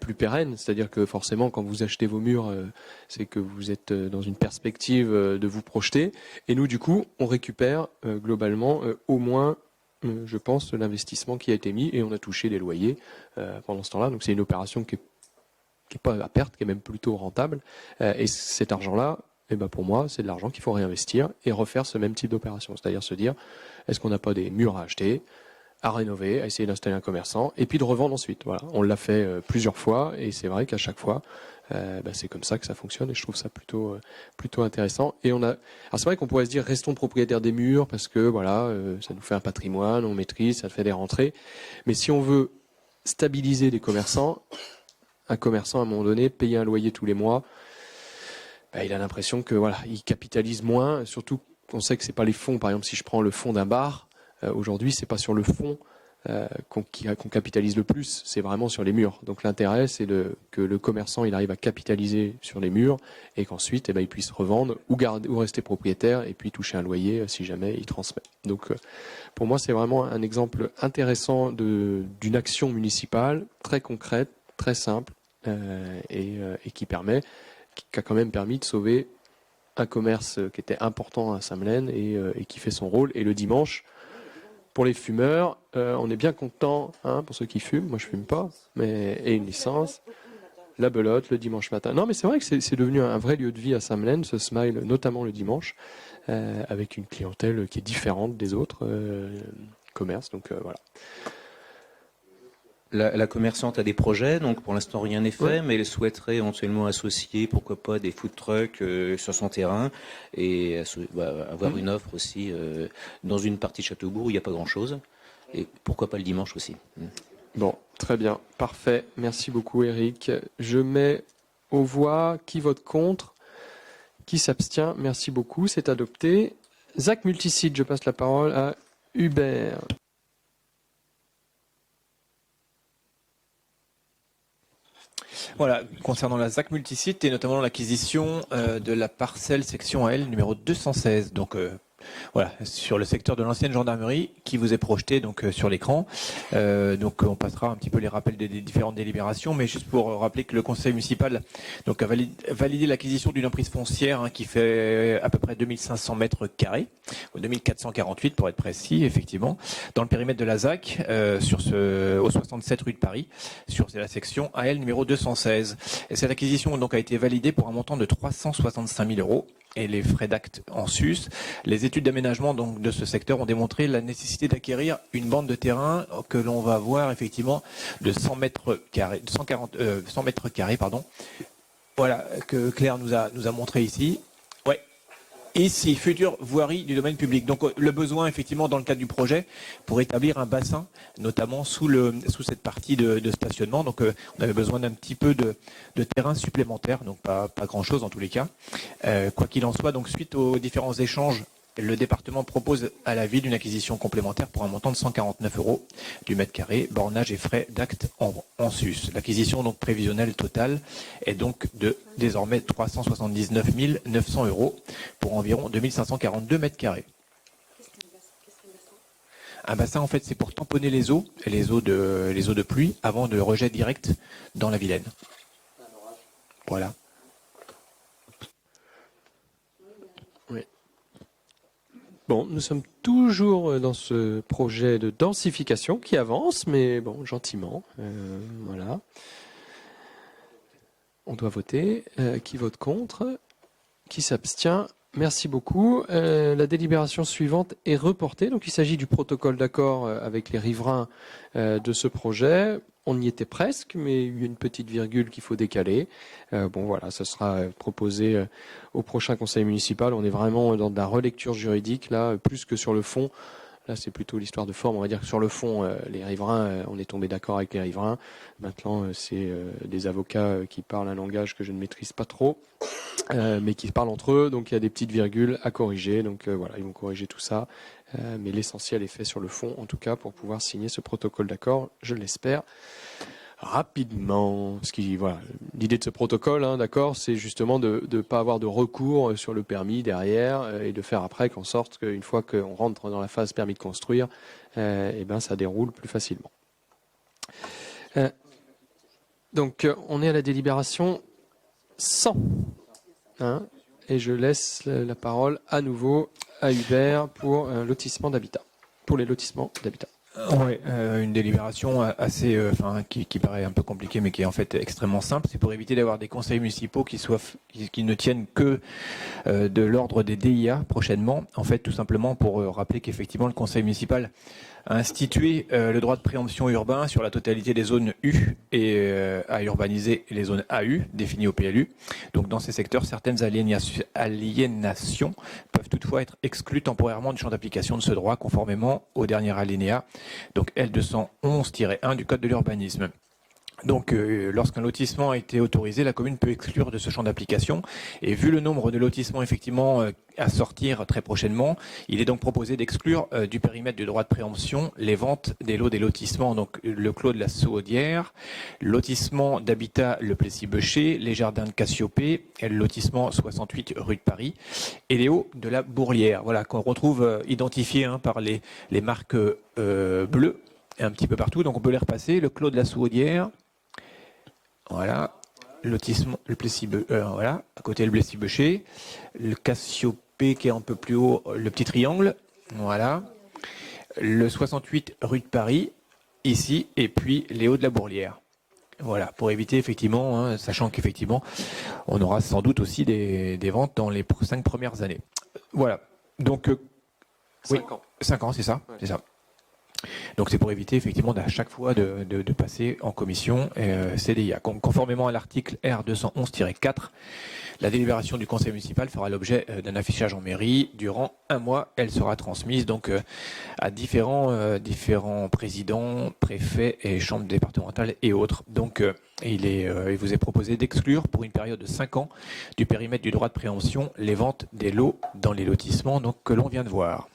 plus pérenne, c'est-à-dire que forcément quand vous achetez vos murs, c'est que vous êtes dans une perspective de vous projeter, et nous du coup on récupère globalement au moins, je pense, l'investissement qui a été mis, et on a touché des loyers pendant ce temps-là, donc c'est une opération qui est pas à perte, qui est même plutôt rentable. Et cet argent-là, pour moi, c'est de l'argent qu'il faut réinvestir et refaire ce même type d'opération. C'est-à-dire se dire, est-ce qu'on n'a pas des murs à acheter, à rénover, à essayer d'installer un commerçant, et puis de revendre ensuite. Voilà. On l'a fait plusieurs fois, et c'est vrai qu'à chaque fois, c'est comme ça que ça fonctionne, et je trouve ça plutôt intéressant. Et alors c'est vrai qu'on pourrait se dire, restons propriétaires des murs, parce que voilà, ça nous fait un patrimoine, on maîtrise, ça fait des rentrées. Mais si on veut stabiliser les commerçants, un commerçant, à un moment donné, payer un loyer tous les mois, il a l'impression que voilà, il capitalise moins. Surtout qu'on sait que c'est pas les fonds. Par exemple, si je prends le fonds d'un bar, aujourd'hui, c'est pas sur le fonds qu'on capitalise le plus, c'est vraiment sur les murs. Donc l'intérêt, c'est que le commerçant, il arrive à capitaliser sur les murs et qu'ensuite, il puisse revendre ou rester propriétaire et puis toucher un loyer si jamais il transmet. Donc pour moi, c'est vraiment un exemple intéressant d'une action municipale très concrète, très simple, et qui a quand même permis de sauver un commerce qui était important à Saint-Melaine et qui fait son rôle. Et le dimanche, pour les fumeurs, on est bien content, pour ceux qui fument, moi je fume pas, et une licence, la belote le dimanche matin. Non mais c'est vrai que c'est devenu un vrai lieu de vie à Saint-Melaine, ce Smile, notamment le dimanche, avec une clientèle qui est différente des autres commerces, donc voilà. La commerçante a des projets, donc pour l'instant rien n'est fait, Ouais. mais elle souhaiterait éventuellement associer, pourquoi pas, des food trucks sur son terrain et avoir une offre aussi dans une partie de Châteaubourg où il n'y a pas grand-chose. Et pourquoi pas le dimanche aussi. Bon, très bien, parfait. Merci beaucoup Eric. Je mets aux voix qui vote contre, qui s'abstient. Merci beaucoup, c'est adopté. Zach Multicide, je passe la parole à Hubert. Voilà, concernant la ZAC multisite et notamment l'acquisition de la parcelle section AL numéro 216. Donc voilà, sur le secteur de l'ancienne gendarmerie qui vous est projeté donc sur l'écran. Donc on passera un petit peu les rappels des différentes délibérations, mais juste pour rappeler que le conseil municipal donc a validé l'acquisition d'une emprise foncière qui fait à peu près 2500 mètres carrés, ou 2448 pour être précis, effectivement, dans le périmètre de la ZAC, au 67 rue de Paris, sur la section AL numéro 216. Et cette acquisition donc a été validée pour un montant de 365 000 €. Et les frais d'acte en sus. Les études d'aménagement donc de ce secteur ont démontré la nécessité d'acquérir une bande de terrain que l'on va voir effectivement de 100 mètres carrés, 100 mètres carrés, pardon. Voilà, que Claire nous a montré ici. Ouais. Ici, future voirie du domaine public. Donc le besoin effectivement dans le cadre du projet pour établir un bassin, notamment sous cette partie de stationnement. Donc on avait besoin d'un petit peu de terrain supplémentaire, donc pas grand-chose en tous les cas. Quoi qu'il en soit, donc suite aux différents échanges, le département propose à la ville une acquisition complémentaire pour un montant de 149 € du mètre carré, bornage et frais d'acte en sus. L'acquisition donc prévisionnelle totale est donc de désormais 379 900 € pour environ 2542 mètres carrés. Un bassin, en fait, c'est pour tamponner les eaux de pluie avant de rejet direct dans la Vilaine. Voilà. Oui. Bon, nous sommes toujours dans ce projet de densification qui avance, mais bon, gentiment. Voilà. On doit voter. Qui vote contre? Qui s'abstient? Merci beaucoup. La délibération suivante est reportée. Donc, il s'agit du protocole d'accord avec les riverains de ce projet. On y était presque, mais il y a une petite virgule qu'il faut décaler. Bon, voilà, ça sera proposé au prochain conseil municipal. On est vraiment dans de la relecture juridique, là, plus que sur le fond. Là, c'est plutôt l'histoire de forme. On va dire que sur le fond, les riverains, on est tombé d'accord avec les riverains. Maintenant, c'est des avocats qui parlent un langage que je ne maîtrise pas trop, mais qui parlent entre eux. Donc, il y a des petites virgules à corriger. Donc, voilà, ils vont corriger tout ça. Mais l'essentiel est fait sur le fond, en tout cas, pour pouvoir signer ce protocole d'accord, je l'espère, rapidement. Voilà, l'idée de ce protocole, d'accord, c'est justement de ne pas avoir de recours sur le permis derrière et de faire après qu'en sorte qu'une fois qu'on rentre dans la phase permis de construire, ça déroule plus facilement. Donc, on est à la délibération 100. Et je laisse la parole à nouveau à Hubert pour lotissement d'habitat, pour les lotissements d'habitat. Oui, une délibération assez, qui paraît un peu compliquée, mais qui est en fait extrêmement simple. C'est pour éviter d'avoir des conseils municipaux qui ne tiennent que de l'ordre des DIA prochainement. En fait, tout simplement pour rappeler qu'effectivement le conseil municipal a institué le droit de préemption urbain sur la totalité des zones U et a urbanisé les zones AU définies au PLU. Donc dans ces secteurs, certaines aliénations peuvent toutefois être exclues temporairement du champ d'application de ce droit conformément au dernier alinéa, donc L211-1 du Code de l'urbanisme. Donc, lorsqu'un lotissement a été autorisé, la commune peut exclure de ce champ d'application. Et vu le nombre de lotissements effectivement à sortir très prochainement, il est donc proposé d'exclure du périmètre du droit de préemption les ventes des lots des lotissements. Donc, le clos de la Saudière, lotissement d'habitat le Plessis-Beucher, les jardins de Cassiopée, et le lotissement 68 rue de Paris, et les hauts de la Bourlière. Voilà, qu'on retrouve identifiés par les marques bleues un petit peu partout. Donc, on peut les repasser. Le clos de la Saudière. Voilà, lotissement, le voilà, à côté le Plessis-Beucher, le Cassiopée qui est un peu plus haut, le petit triangle, voilà, le 68 rue de Paris, ici, et puis les hauts de la Bourlière. Voilà, pour éviter effectivement, sachant qu'effectivement, on aura sans doute aussi des ventes dans les 5 premières années. Voilà, donc 5 ans. 5 ans, c'est ça, ouais. C'est ça. Donc c'est pour éviter effectivement à chaque fois de passer en commission CDIA. Conformément à l'article R211-4, la délibération du conseil municipal fera l'objet d'un affichage en mairie. Durant 1 mois, elle sera transmise donc à différents présidents, préfets et chambres départementales et autres. Donc il vous est proposé d'exclure pour une période de 5 ans du périmètre du droit de préemption les ventes des lots dans les lotissements donc, que l'on vient de voir.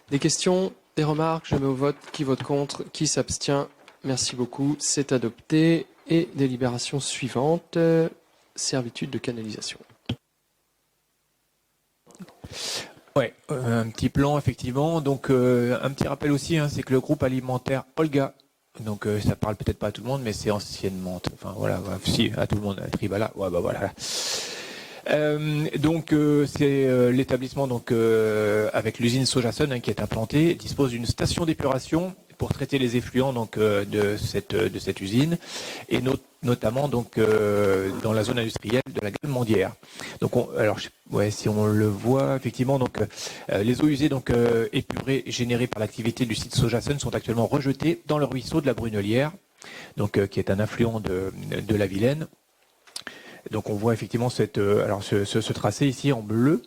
Des questions? Des remarques? Je mets au vote. Qui vote contre? Qui s'abstient? Merci beaucoup. C'est adopté. Et délibération suivante. Servitude de canalisation. Ouais, un petit plan effectivement. Donc un petit rappel aussi, c'est que le groupe alimentaire Olga, donc ça parle peut-être pas à tout le monde, mais c'est anciennement, enfin voilà, si à tout le monde, à Tribala, ouais bah voilà. Donc c'est l'établissement donc avec l'usine Sojason qui est implantée, dispose d'une station d'épuration pour traiter les effluents donc de cette usine et notamment donc dans la zone industrielle de la Galmandière. Donc si on le voit effectivement donc les eaux usées donc épurées générées par l'activité du site Sojason sont actuellement rejetées dans le ruisseau de la Brunelière, donc qui est un affluent de la Vilaine. Donc on voit effectivement ce tracé ici en bleu.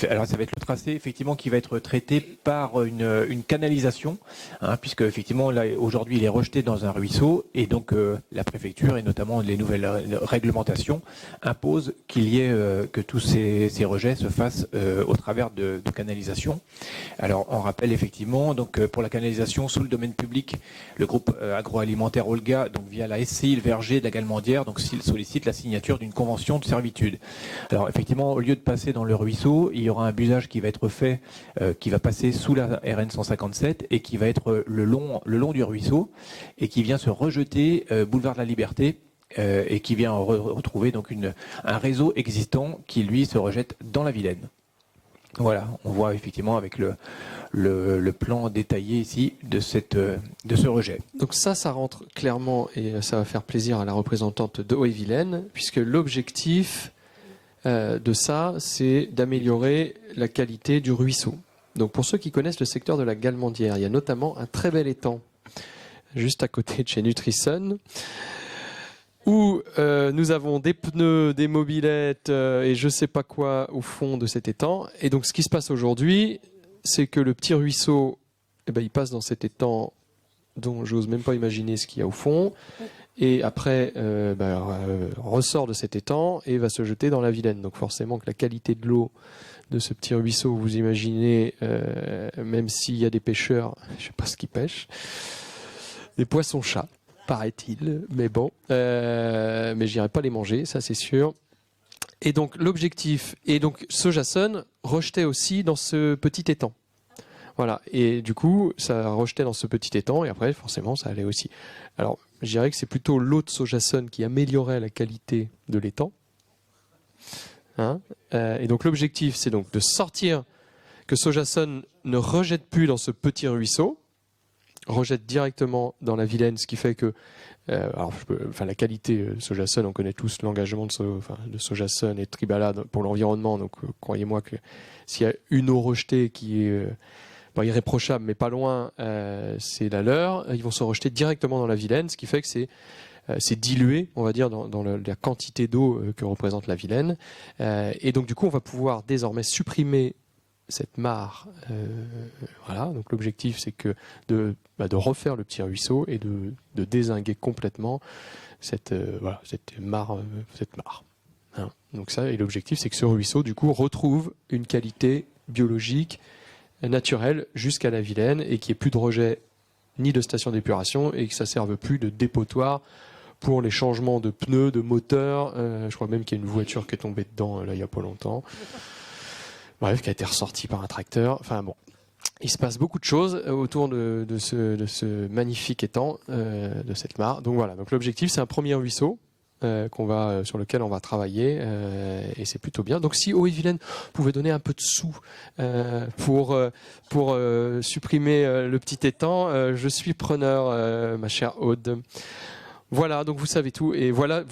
Alors ça va être le tracé effectivement qui va être traité par une canalisation, puisque effectivement là aujourd'hui il est rejeté dans un ruisseau et donc la préfecture et notamment les nouvelles réglementations imposent qu'il y ait que tous ces rejets se fassent au travers de canalisations. Alors on rappelle effectivement donc pour la canalisation sous le domaine public, le groupe agroalimentaire Olga donc via la SCI Le Verger de la Galmandière donc s'il sollicite la signature d'une convention de servitude. Alors effectivement au lieu de passer dans le ruisseau, il y aura un busage qui va être fait, qui va passer sous la RN 157 et qui va être le long du ruisseau et qui vient se rejeter boulevard de la Liberté et qui vient retrouver donc un réseau existant qui lui se rejette dans la Vilaine. Voilà, on voit effectivement avec le plan détaillé ici de ce rejet. Donc ça rentre clairement et ça va faire plaisir à la représentante de Haut-et-Vilaine, puisque l'objectif de ça, c'est d'améliorer la qualité du ruisseau. Donc pour ceux qui connaissent le secteur de la Galmandière, il y a notamment un très bel étang juste à côté de chez Nutrison, où nous avons des pneus, des mobylettes et je sais pas quoi au fond de cet étang. Et donc ce qui se passe aujourd'hui, c'est que le petit ruisseau, il passe dans cet étang dont j'ose même pas imaginer ce qu'il y a au fond, et après ressort de cet étang et va se jeter dans la Vilaine. Donc forcément que la qualité de l'eau de ce petit ruisseau, vous imaginez, même s'il y a des pêcheurs, je sais pas ce qu'ils pêchent, des poissons-chats, paraît-il, mais bon, mais j'irai pas les manger, ça c'est sûr. Et donc l'objectif, et donc Sojasun rejetait aussi dans ce petit étang. Voilà, et du coup, ça rejetait dans ce petit étang, et après, forcément, ça allait aussi. Alors, je dirais que c'est plutôt l'eau de Sojasun qui améliorait la qualité de l'étang. Hein, et donc l'objectif, c'est donc de sortir, que Sojasun ne rejette plus dans ce petit ruisseau, rejette directement dans la Vilaine, ce qui fait que la qualité Sojasun, on connaît tous l'engagement de Sojasun et de Tribala pour l'environnement, donc croyez-moi que s'il y a une eau rejetée qui est pas irréprochable mais pas loin, c'est la leur, ils vont se rejeter directement dans la Vilaine, ce qui fait que c'est dilué, on va dire, dans la quantité d'eau que représente la Vilaine, et donc du coup on va pouvoir désormais supprimer cette mare. Voilà, donc l'objectif c'est que de refaire le petit ruisseau et de dézinguer complètement cette mare. Hein. Donc ça, et l'objectif c'est que ce ruisseau du coup retrouve une qualité biologique naturelle jusqu'à la Vilaine et qu'il n'y ait plus de rejet ni de station d'épuration et que ça ne serve plus de dépotoir pour les changements de pneus, de moteurs. Je crois même qu'il y a une voiture qui est tombée dedans là il n'y a pas longtemps. Bref, qui a été ressorti par un tracteur. Enfin bon, il se passe beaucoup de choses autour de ce magnifique étang, de cette mare. Donc voilà, donc l'objectif c'est un premier ruisseau sur lequel on va travailler et c'est plutôt bien. Donc si Haut-et-Vilaine pouvait donner un peu de sous pour supprimer le petit étang, je suis preneur, ma chère Aude. Voilà, donc vous savez tout. Et voilà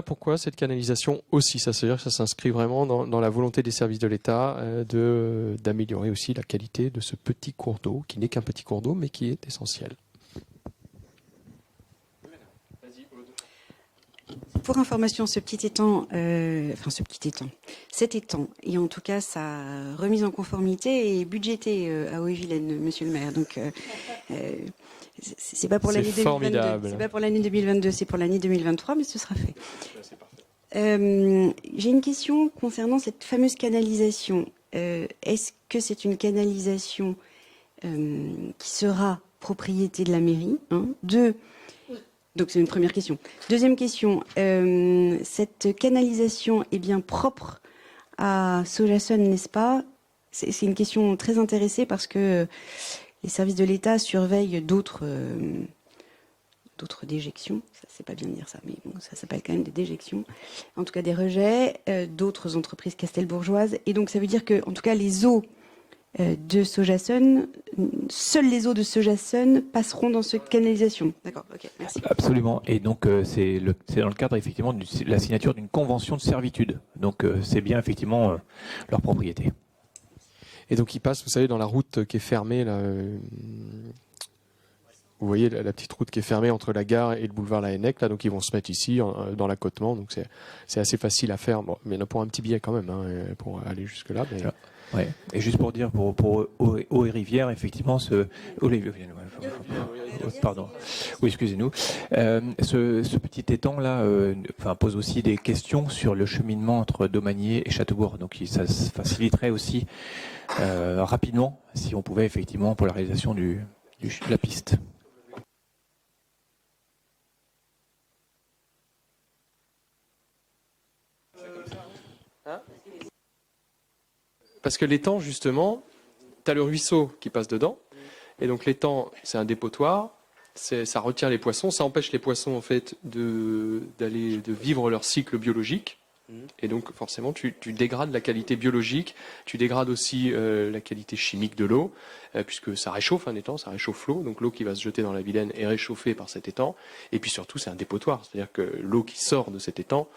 pourquoi cette canalisation aussi. Ça veut dire que ça s'inscrit vraiment dans la volonté des services de l'État d'améliorer aussi la qualité de ce petit cours d'eau, qui n'est qu'un petit cours d'eau, mais qui est essentiel. Pour information, cet étang, et en tout cas sa remise en conformité est budgétée à Haut-et-Vilaine, monsieur le maire. Donc, c'est pas pour l'année 2022. C'est pas pour l'année 2022, c'est pour l'année 2023, mais ce sera fait. J'ai une question concernant cette fameuse canalisation. Est-ce que c'est une canalisation qui sera propriété de la mairie, 2. Donc c'est une première question. Deuxième question, cette canalisation est bien propre à Sojasun, n'est-ce pas? C'est une question très intéressée parce que les services de l'État surveillent d'autres déjections. Ça, c'est pas bien de dire ça, mais bon, ça s'appelle quand même des déjections. En tout cas, des rejets d'autres entreprises castelbourgeoises. Et donc, ça veut dire que, en tout cas, les eaux de Sojasun, seules les eaux de Sojasun passeront dans cette canalisation. D'accord, ok, merci. Absolument. Et donc, c'est dans le cadre, effectivement, de la signature d'une convention de servitude. Donc, c'est bien, effectivement, leur propriété. Et donc ils passent, vous savez, dans la route qui est fermée, là, vous voyez la petite route qui est fermée entre la gare et le boulevard Laennec, là, donc ils vont se mettre ici dans l'accotement, donc c'est assez facile à faire, bon, mais il y en a pour un petit billet quand même, pour aller jusque là. Mais... Ouais. Et juste pour dire, pour Eau et Rivière, effectivement, pardon. Oui, excusez-nous. Ce petit étang-là pose aussi des questions sur le cheminement entre Domanier et Châteaubourg. Donc ça se faciliterait aussi rapidement si on pouvait effectivement pour la réalisation de la piste. parce que l'étang, justement, tu as le ruisseau qui passe dedans. Et donc l'étang, c'est un dépotoir. Ça retient les poissons. Ça empêche les poissons, en fait, de vivre leur cycle biologique. Et donc, forcément, tu dégrades la qualité biologique. Tu dégrades aussi la qualité chimique de l'eau, puisque ça réchauffe un étang, ça réchauffe l'eau. Donc l'eau qui va se jeter dans la Vilaine est réchauffée par cet étang. Et puis surtout, c'est un dépotoir. C'est-à-dire que l'eau qui sort de cet étang,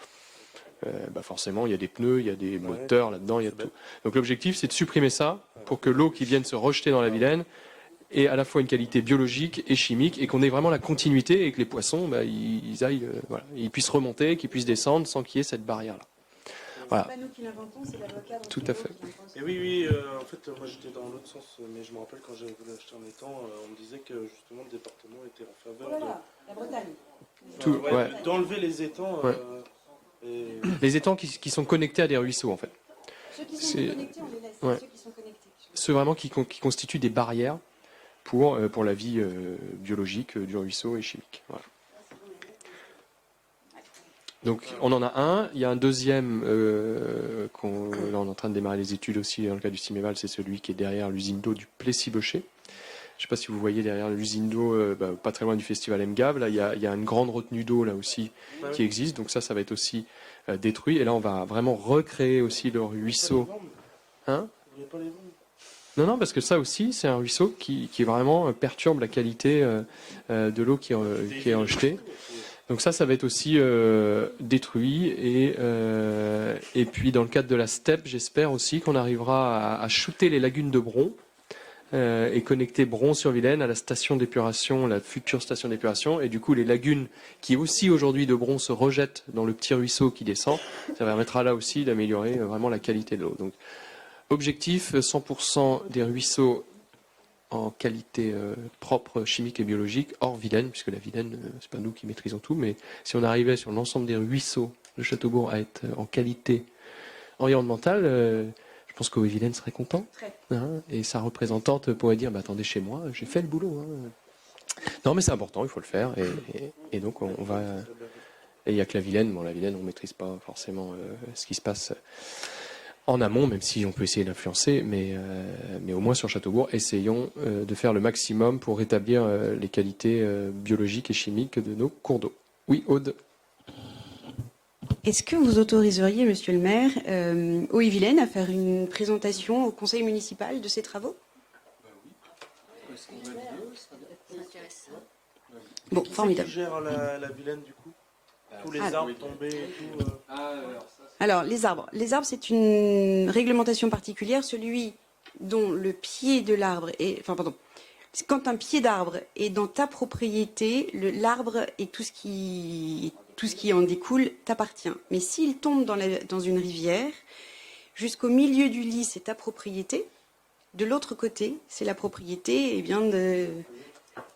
forcément, il y a des pneus, il y a des moteurs là-dedans, il y a tout. Donc l'objectif, c'est de supprimer ça pour que l'eau qui vienne se rejeter dans la Vilaine ait à la fois une qualité biologique et chimique, et qu'on ait vraiment la continuité et que les poissons, ils puissent remonter, qu'ils puissent descendre sans qu'il y ait cette barrière-là. Voilà. C'est pas nous qui l'inventons, c'est l'avocat. Tout à fait. Et oui, en fait, moi j'étais dans l'autre sens, mais je me rappelle quand j'avais voulu acheter un étang, on me disait que justement le département était en faveur La Bretagne. d'enlever les étangs. Les étangs qui sont connectés à des ruisseaux, en fait. Ceux qui sont connectés, on les laisse. Ouais. Ceux qui sont connectés. Ceux vraiment qui constituent des barrières pour la vie biologique du ruisseau et chimique. Voilà. Donc on en a un, il y a un deuxième, là on est en train de démarrer les études aussi dans le cas du Ciméval, c'est celui qui est derrière l'usine d'eau du Plessis-Beucher. Je ne sais pas si vous voyez derrière l'usine d'eau, pas très loin du festival MGAV, là il y a une grande retenue d'eau là aussi qui existe, donc ça va être aussi détruit, et là on va vraiment recréer aussi le ruisseau. Hein ? Non, parce que ça aussi, c'est un ruisseau qui vraiment perturbe la qualité de l'eau qui est rejetée. Donc ça va être aussi détruit. Et puis dans le cadre de la steppe, j'espère aussi qu'on arrivera à shooter les lagunes de Bron et connecter Bron-sur-Vilaine à la station d'épuration, la future station d'épuration. Et du coup, les lagunes qui aussi aujourd'hui de Bron se rejettent dans le petit ruisseau qui descend, ça permettra là aussi d'améliorer vraiment la qualité de l'eau. Donc, objectif, 100% des ruisseaux en qualité propre, chimique et biologique, hors Vilaine, puisque la Vilaine, c'est pas nous qui maîtrisons tout, mais si on arrivait sur l'ensemble des ruisseaux de Châteaubourg à être en qualité environnementale, je pense qu'Eau-et-Vilaine serait content. Hein, et sa représentante pourrait dire, attendez, chez moi, j'ai fait le boulot. Hein. Non, mais c'est important, il faut le faire. Et donc, on va... Et il n'y a que la Vilaine. Bon, la Vilaine, on ne maîtrise pas forcément ce qui se passe en amont, même si on peut essayer d'influencer, mais au moins sur Châteaubourg, essayons de faire le maximum pour rétablir les qualités biologiques et chimiques de nos cours d'eau. Oui, Aude. Est-ce que vous autoriseriez, monsieur le maire, Eau-et-Vilaine à faire une présentation au conseil municipal de ses travaux ? Bon, formidable. Qui gère la Vilaine du coup ? Tous les arbres tombés et tout. Alors, les arbres. Les arbres, c'est une réglementation particulière, celui dont le pied de l'arbre est... Enfin, pardon. Quand un pied d'arbre est dans ta propriété, l'arbre et tout ce qui en découle t'appartient. Mais s'il tombe dans une rivière, jusqu'au milieu du lit, c'est ta propriété. De l'autre côté, c'est la propriété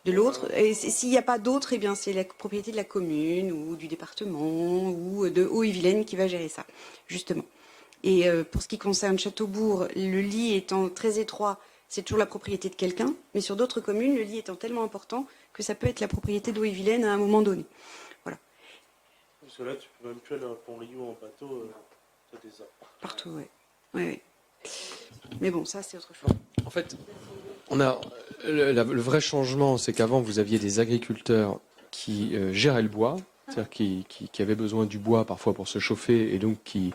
de l'autre. Et s'il n'y a pas d'autre, c'est la propriété de la commune ou du département ou de Eau-et-Vilaine qui va gérer ça, justement. Et pour ce qui concerne Châteaubourg, le lit étant très étroit, c'est toujours la propriété de quelqu'un. Mais sur d'autres communes, le lit étant tellement important que ça peut être la propriété d'Eau-et-Vilaine à un moment donné. Voilà. Parce que là, tu peux même plus aller à Pont-Riou en bateau, t'as des arbres. Partout, oui. Ouais. Mais bon, ça, c'est autre chose. En fait, on a le vrai changement, c'est qu'avant, vous aviez des agriculteurs qui géraient le bois, c'est-à-dire qui avaient besoin du bois parfois pour se chauffer, et donc qui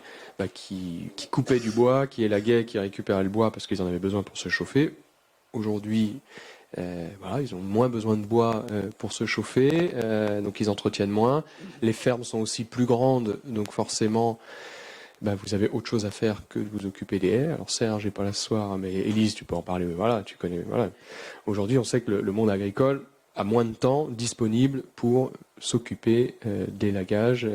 coupaient du bois, qui élaguaient, qui récupéraient le bois parce qu'ils en avaient besoin pour se chauffer. Aujourd'hui, ils ont moins besoin de bois pour se chauffer, donc ils entretiennent moins. Les fermes sont aussi plus grandes, donc forcément... vous avez autre chose à faire que de vous occuper des haies. Alors Serge n'est pas là ce soir, mais Élise, tu peux en parler. Voilà, tu connais. Voilà. Aujourd'hui, on sait que le monde agricole a moins de temps disponible pour s'occuper d'élagage,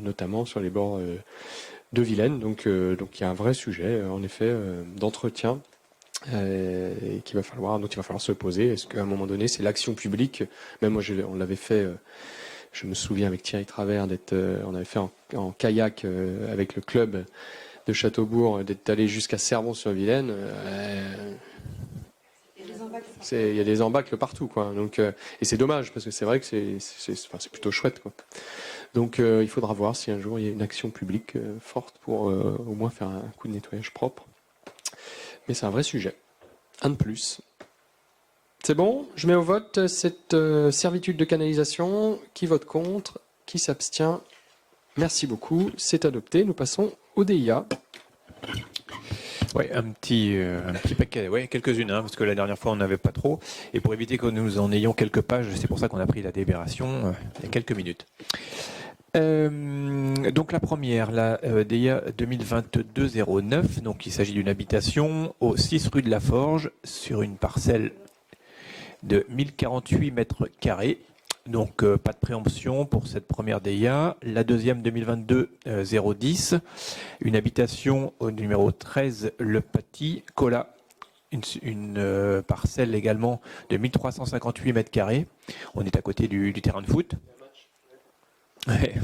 notamment sur les bords de Vilaine. Donc il y a un vrai sujet, en effet, d'entretien dont il va falloir se poser. Est-ce qu'à un moment donné, c'est l'action publique? Même moi, on l'avait fait. Je me souviens avec Thierry Travers on avait fait en kayak avec le club de Châteaubourg, d'être allé jusqu'à Servon-sur-Vilaine. Il y a des embâcles partout, quoi. Donc, et c'est dommage parce que c'est vrai que c'est plutôt chouette, quoi. Donc, il faudra voir si un jour il y a une action publique forte pour au moins faire un coup de nettoyage propre. Mais c'est un vrai sujet. Un de plus. C'est bon? Je mets au vote cette servitude de canalisation. Qui vote contre? Qui s'abstient? Merci beaucoup. C'est adopté. Nous passons au DIA. Ouais, un petit paquet, ouais, quelques-unes, hein, parce que la dernière fois on n'avait pas trop. Et pour éviter que nous en ayons quelques pages, c'est pour ça qu'on a pris la délibération il y a quelques minutes. Donc la première, la DIA 2022-09, donc il s'agit d'une habitation au 6 rue de la Forge sur une parcelle de 1048 mètres carrés. Donc pas de préemption pour cette première DIA. La deuxième 2022-010, une habitation au numéro 13 Le Paty, Cola, une parcelle également de 1358 mètres carrés. On est à côté du terrain de foot. Ouais.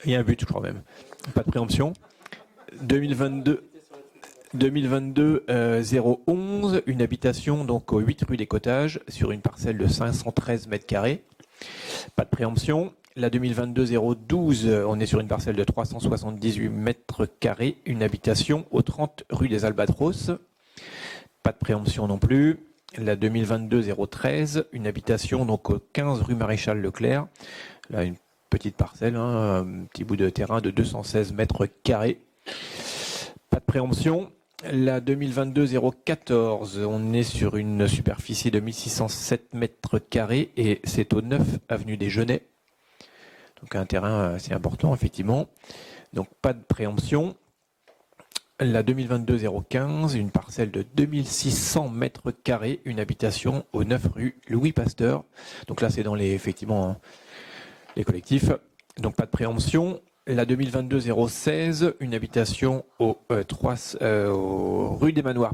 Il y a un but, je crois même. Pas de préemption. 2022-011, une habitation donc au 8 rue des Cottages sur une parcelle de 513 mètres carrés. Pas de préemption. La 2022-012, on est sur une parcelle de 378 mètres carrés, une habitation au 30 rue des Albatros. Pas de préemption non plus. La 2022-013, une habitation donc au 15 rue Maréchal Leclerc. Là, une petite parcelle, hein, un petit bout de terrain de 216 mètres carrés. Pas de préemption. La 2022-014, on est sur une superficie de 1607 mètres carrés et c'est au 9 avenue des Genêts. Donc un terrain assez important, effectivement. Donc pas de préemption. La 2022-015, une parcelle de 2600 mètres carrés, une habitation au 9 rue Louis Pasteur. Donc là, c'est dans effectivement les collectifs. Donc pas de préemption. La 2022-016, une habitation au rue des Manoirs,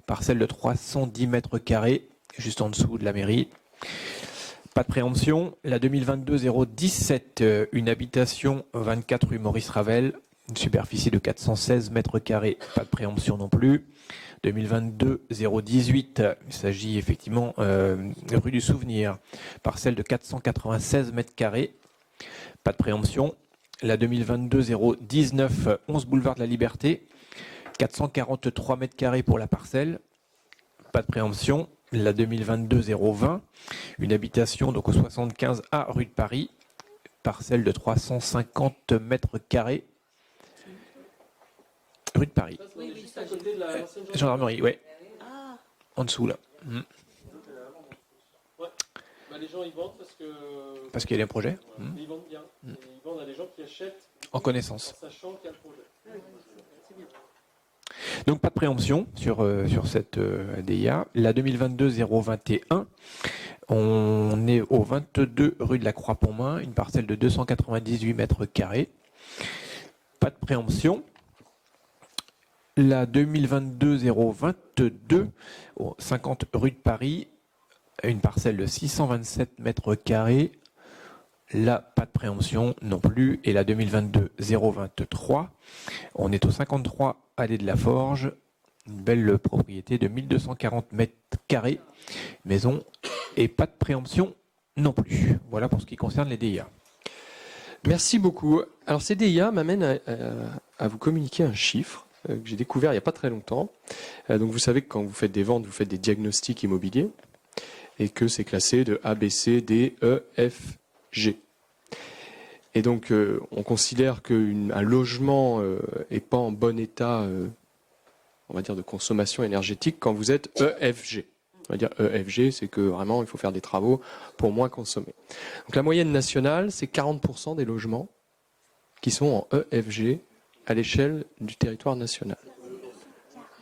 parcelle de 310 mètres carrés, juste en dessous de la mairie. Pas de préemption. La 2022-017, une habitation 24 rue Maurice Ravel, une superficie de 416 mètres carrés, pas de préemption non plus. 2022-018, il s'agit effectivement rue du Souvenir, parcelle de 496 mètres carrés, pas de préemption. La 2022-019, 11 boulevard de la Liberté, 443 mètres carrés pour la parcelle, pas de préemption. La 2022-020, une habitation donc au 75A rue de Paris, parcelle de 350 mètres carrés, rue de Paris. Oui, juste à côté de la Gendarmerie, ouais. En dessous là. Ouais. Bah, les gens ils vendent Parce qu'il y a des projets. ils vendent bien. Et ils vendent à des gens qui achètent En connaissance. en sachant qu'il y a le projet. Donc pas de préemption sur cette DIA. La 2022-021, on est au 22 rue de la Croix-Pontmain, une parcelle de 298 mètres carrés. Pas de préemption. La 2022-022, au 50 rue de Paris, une parcelle de 627 mètres carrés. Là, pas de préemption non plus. Et la 2022-023, on est au 53 allée de la Forge, une belle propriété de 1240 mètres carrés, maison, et pas de préemption non plus. Voilà pour ce qui concerne les DIA. Merci beaucoup. Alors ces DIA m'amènent à vous communiquer un chiffre que j'ai découvert il n'y a pas très longtemps. Donc vous savez que quand vous faites des ventes, vous faites des diagnostics immobiliers et que c'est classé de A, B, C, D, E, F, G. Et donc on considère qu'un logement n'est pas en bon état, on va dire, de consommation énergétique quand vous êtes EFG. On va dire EFG, c'est que vraiment il faut faire des travaux pour moins consommer. Donc la moyenne nationale, c'est 40% des logements qui sont en EFG à l'échelle du territoire national.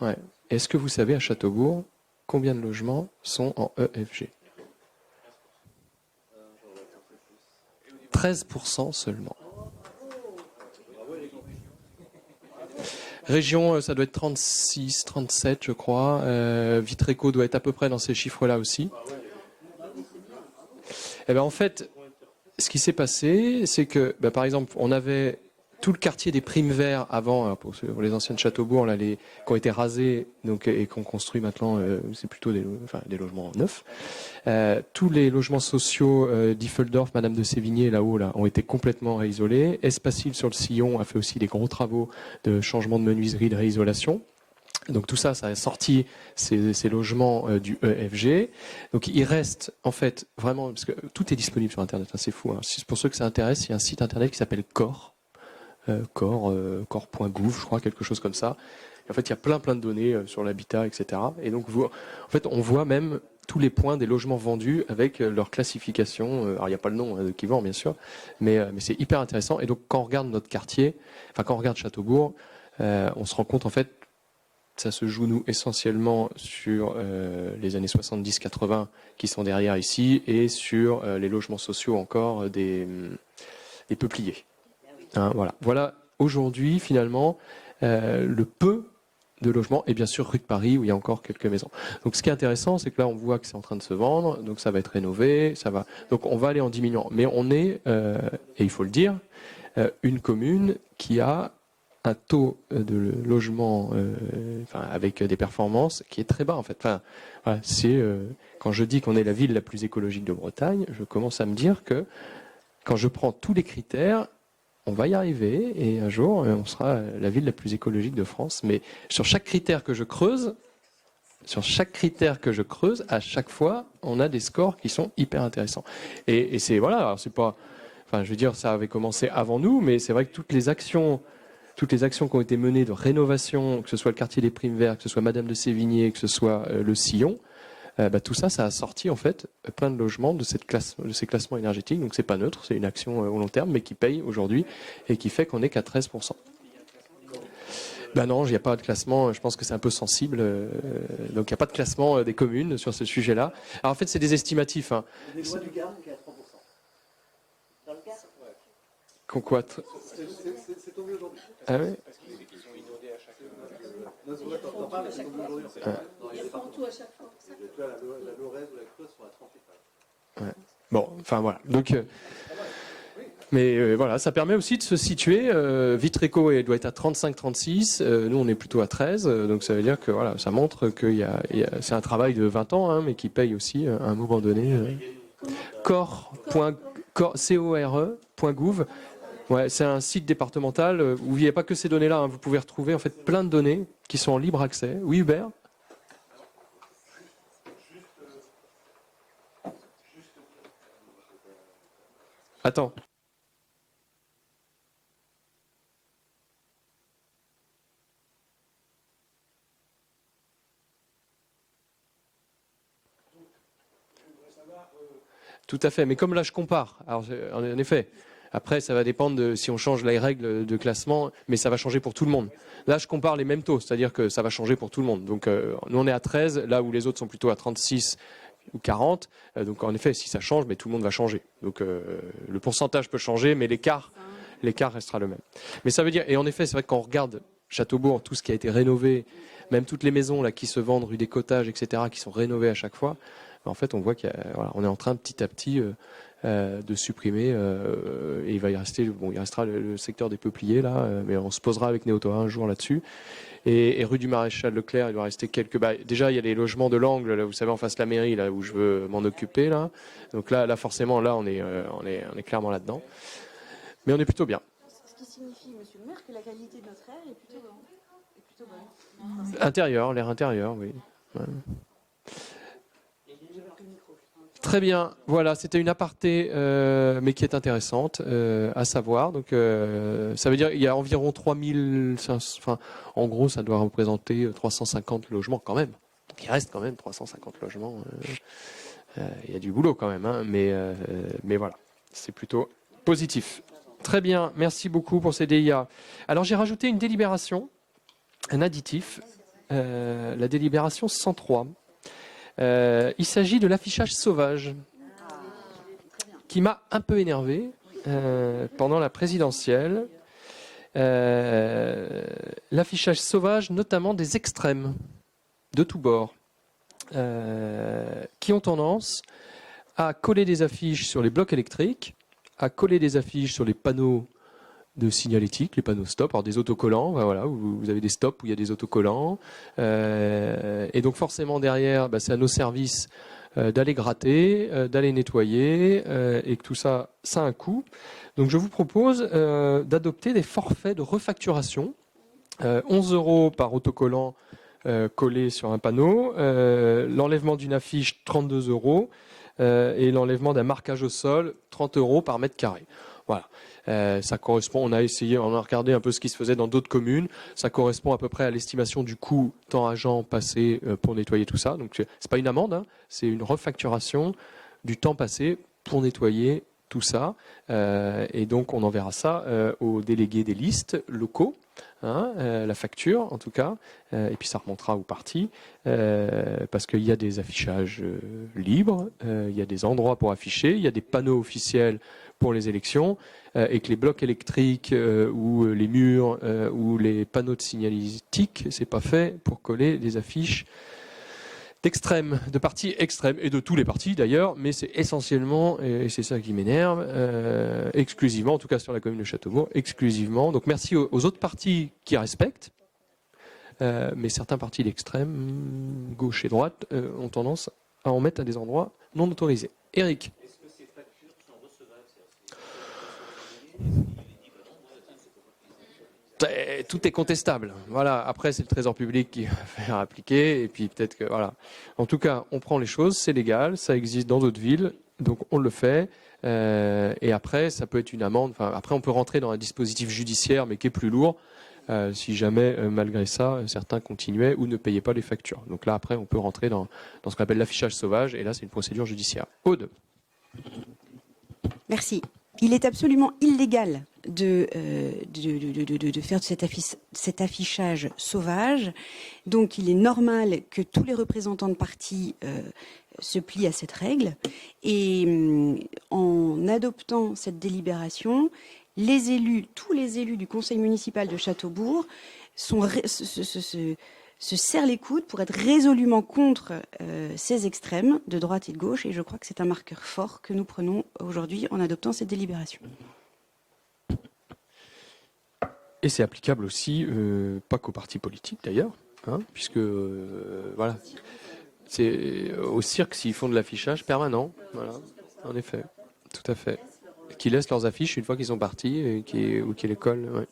Ouais. Est-ce que vous savez à Châteaubourg combien de logements sont en EFG ? 13% seulement. Région, ça doit être 36, 37, je crois. Vitreco doit être à peu près dans ces chiffres-là aussi. Et ben en fait, ce qui s'est passé, c'est que, par exemple, on avait tout le quartier des Primes Verts avant, pour les anciennes Châteaubourg, là, qui ont été rasés donc, et qu'on construit maintenant, c'est plutôt des logements neufs. Tous les logements sociaux d'Iffeldorf, Madame de Sévigné, là-haut, là, ont été complètement réisolés. Espacil sur le Sillon a fait aussi des gros travaux de changement de menuiserie, de réisolation. Donc tout ça, ça a sorti ces logements du EFG. Donc il reste en fait vraiment, parce que tout est disponible sur Internet, hein, c'est fou. Hein. Pour ceux que ça intéresse, il y a un site Internet qui s'appelle Core, core.gouv, je crois, quelque chose comme ça. Et en fait, il y a plein de données sur l'habitat, etc. Et donc en fait, on voit même tous les points des logements vendus avec leur classification. Alors il n'y a pas le nom de qui vend, bien sûr, mais c'est hyper intéressant. Et donc quand on regarde notre quartier, enfin quand on regarde Châteaubourg, on se rend compte en fait. Ça se joue, nous, essentiellement sur les années 70-80 qui sont derrière ici et sur les logements sociaux encore des peupliers. Hein, voilà aujourd'hui, finalement, le peu de logements, et bien sûr rue de Paris où il y a encore quelques maisons. Donc ce qui est intéressant, c'est que là, on voit que c'est en train de se vendre, donc ça va être rénové, donc on va aller en diminuant. Mais on est, et il faut le dire, une commune qui a un taux de logement avec des performances qui est très bas en fait. Enfin, voilà, quand je dis qu'on est la ville la plus écologique de Bretagne, je commence à me dire que quand je prends tous les critères, on va y arriver et un jour on sera la ville la plus écologique de France. Mais sur chaque critère que je creuse, à chaque fois, on a des scores qui sont hyper intéressants. Et c'est alors c'est pas, je veux dire, ça avait commencé avant nous, mais c'est vrai que toutes les actions qui ont été menées de rénovation, que ce soit le quartier des Primes Verts, que ce soit Madame de Sévigné, que ce soit le Sillon, tout ça a sorti en fait plein de logements de ces classements énergétiques. Donc c'est pas neutre, c'est une action au long terme, mais qui paye aujourd'hui et qui fait qu'on est qu'à 13%. Non, il n'y a pas de classement. Je pense que c'est un peu sensible. Donc il n'y a pas de classement des communes sur ce sujet-là. Alors en fait, c'est des estimatifs. Hein. Des lois du Gard qui est à 3%. Dans le Gard ? Quoi C'est tombé aujourd'hui. Ah oui. Parce qu'ils sont inondés à chaque fois. T'en parles, c'est tombé aujourd'hui. Ils font tout à chaque fois. Tu vois, la Lorraine ou la Creuse sont à 38. Ouais. Bon, voilà. Donc, mais voilà, ça permet aussi de se situer. Vitreco doit être à 35-36. Nous, on est plutôt à 13. Donc, ça veut dire que voilà, ça montre que c'est un travail de 20 ans, hein, mais qui paye aussi à un moment donné. core.gouv. Ouais, c'est un site départemental où il n'y a pas que ces données-là. Hein. Vous pouvez retrouver en fait plein de données qui sont en libre accès. Oui, Hubert ? Attends. Tout à fait, mais comme là je compare, alors en effet, après ça va dépendre de si on change les règles de classement, mais ça va changer pour tout le monde. Là je compare les mêmes taux, c'est-à-dire que ça va changer pour tout le monde. Donc nous on est à 13, là où les autres sont plutôt à 36 ou 40, donc en effet si ça change, mais tout le monde va changer. Donc le pourcentage peut changer, mais l'écart restera le même. Mais ça veut dire, et en effet c'est vrai que quand on regarde Châteaubourg, tout ce qui a été rénové, même toutes les maisons là qui se vendent rue des Cottages, etc., qui sont rénovées à chaque fois, en fait, on voit qu'on est en train petit à petit de supprimer et il restera le secteur des peupliers là, mais on se posera avec Néotora un jour là-dessus. Et rue du Maréchal Leclerc, il doit rester quelques. Déjà, il y a les logements de l'angle, là, vous savez, en face de la mairie, là où je veux m'en occuper là. Donc là, forcément, là, on est clairement là-dedans. Mais on est plutôt bien. Ce qui signifie, Monsieur le Maire, que la qualité de notre air est plutôt bonne. Intérieur, l'air intérieur, oui. Ouais. Très bien, voilà, c'était une aparté, mais qui est intéressante à savoir. Donc, ça veut dire qu'il y a environ 3500, enfin, en gros, ça doit représenter 350 logements quand même. Donc, il reste quand même 350 logements. Il y a du boulot quand même, hein, mais voilà, c'est plutôt positif. Très bien, merci beaucoup pour ces DIA. Alors, j'ai rajouté une délibération, un additif, la délibération 103. Il s'agit de l'affichage sauvage qui m'a un peu énervé pendant la présidentielle. L'affichage sauvage, notamment des extrêmes de tous bords, qui ont tendance à coller des affiches sur les blocs électriques, à coller des affiches sur les panneaux de signalétique, les panneaux stop, alors des autocollants, voilà, où vous avez des stops où il y a des autocollants, et donc forcément derrière, c'est à nos services d'aller gratter, d'aller nettoyer, et que tout ça, ça a un coût. Donc je vous propose d'adopter des forfaits de refacturation, 11 € par autocollant collée sur un panneau, l'enlèvement d'une affiche 32 € et l'enlèvement d'un marquage au sol 30 € par mètre carré. Voilà. Ça correspond, on a regardé un peu ce qui se faisait dans d'autres communes. Ça correspond à peu près à l'estimation du coût temps agent passé pour nettoyer tout ça. Donc c'est pas une amende, hein, c'est une refacturation du temps passé pour nettoyer tout ça. Et donc on enverra ça aux délégués des listes locaux, hein, la facture en tout cas, et puis ça remontera aux partis, parce qu'il y a des affichages libres, il y a des endroits pour afficher, il y a des panneaux officiels pour les élections, et que les blocs électriques ou les murs ou les panneaux de signalétique, c'est pas fait pour coller des affiches d'extrême, de partis extrêmes, et de tous les partis d'ailleurs, mais c'est essentiellement, et c'est ça qui m'énerve, exclusivement, en tout cas sur la commune de Châteaubourg, exclusivement. Donc merci aux autres partis qui respectent, mais certains partis d'extrême, gauche et droite, ont tendance à en mettre à des endroits non autorisés. Eric. Tout est contestable. Voilà. Après, c'est le Trésor public qui va faire appliquer. Et puis peut-être que voilà. En tout cas, on prend les choses, c'est légal, ça existe dans d'autres villes, donc on le fait. Et après, ça peut être une amende. Enfin, après, on peut rentrer dans un dispositif judiciaire, mais qui est plus lourd, si jamais, malgré ça, certains continuaient ou ne payaient pas les factures. Donc là, après, on peut rentrer dans ce qu'on appelle l'affichage sauvage. Et là, c'est une procédure judiciaire. Aude. Merci. Il est absolument illégal de faire cet affichage sauvage. Donc il est normal que tous les représentants de partis se plient à cette règle. Et en adoptant cette délibération, les élus, tous les élus du conseil municipal de Châteaubourg se serrent les coudes pour être résolument contre ces extrêmes de droite et de gauche. Et je crois que c'est un marqueur fort que nous prenons aujourd'hui en adoptant cette délibération. Et c'est applicable aussi, pas qu'aux partis politiques d'ailleurs, hein, puisque voilà, c'est au cirque s'ils font de l'affichage permanent. Voilà, en effet, tout à fait. Qui laissent leurs affiches une fois qu'ils sont partis et ou qui les collent. Ouais.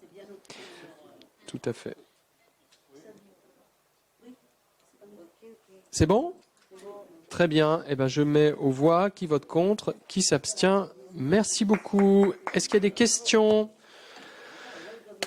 Tout à fait. C'est bon ? Très bien. Eh ben, je mets aux voix qui vote contre, qui s'abstient. Merci beaucoup. Est-ce qu'il y a des questions ?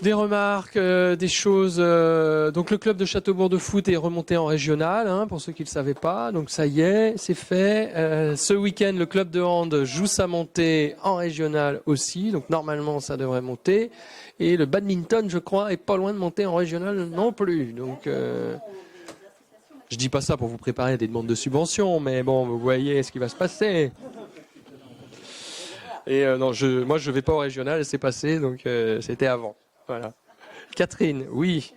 Des remarques, des choses. Donc le club de Châteaubourg de foot est remonté en régional, hein, pour ceux qui ne le savaient pas. Donc ça y est, c'est fait. Ce week-end, le club de hand joue sa montée en régional aussi. Donc normalement, ça devrait monter. Et le badminton, je crois, est pas loin de monter en régional non plus. Donc je dis pas ça pour vous préparer à des demandes de subventions, mais bon, vous voyez ce qui va se passer. Et non, moi je vais pas au régional, c'est passé, donc c'était avant. Voilà. Catherine, oui.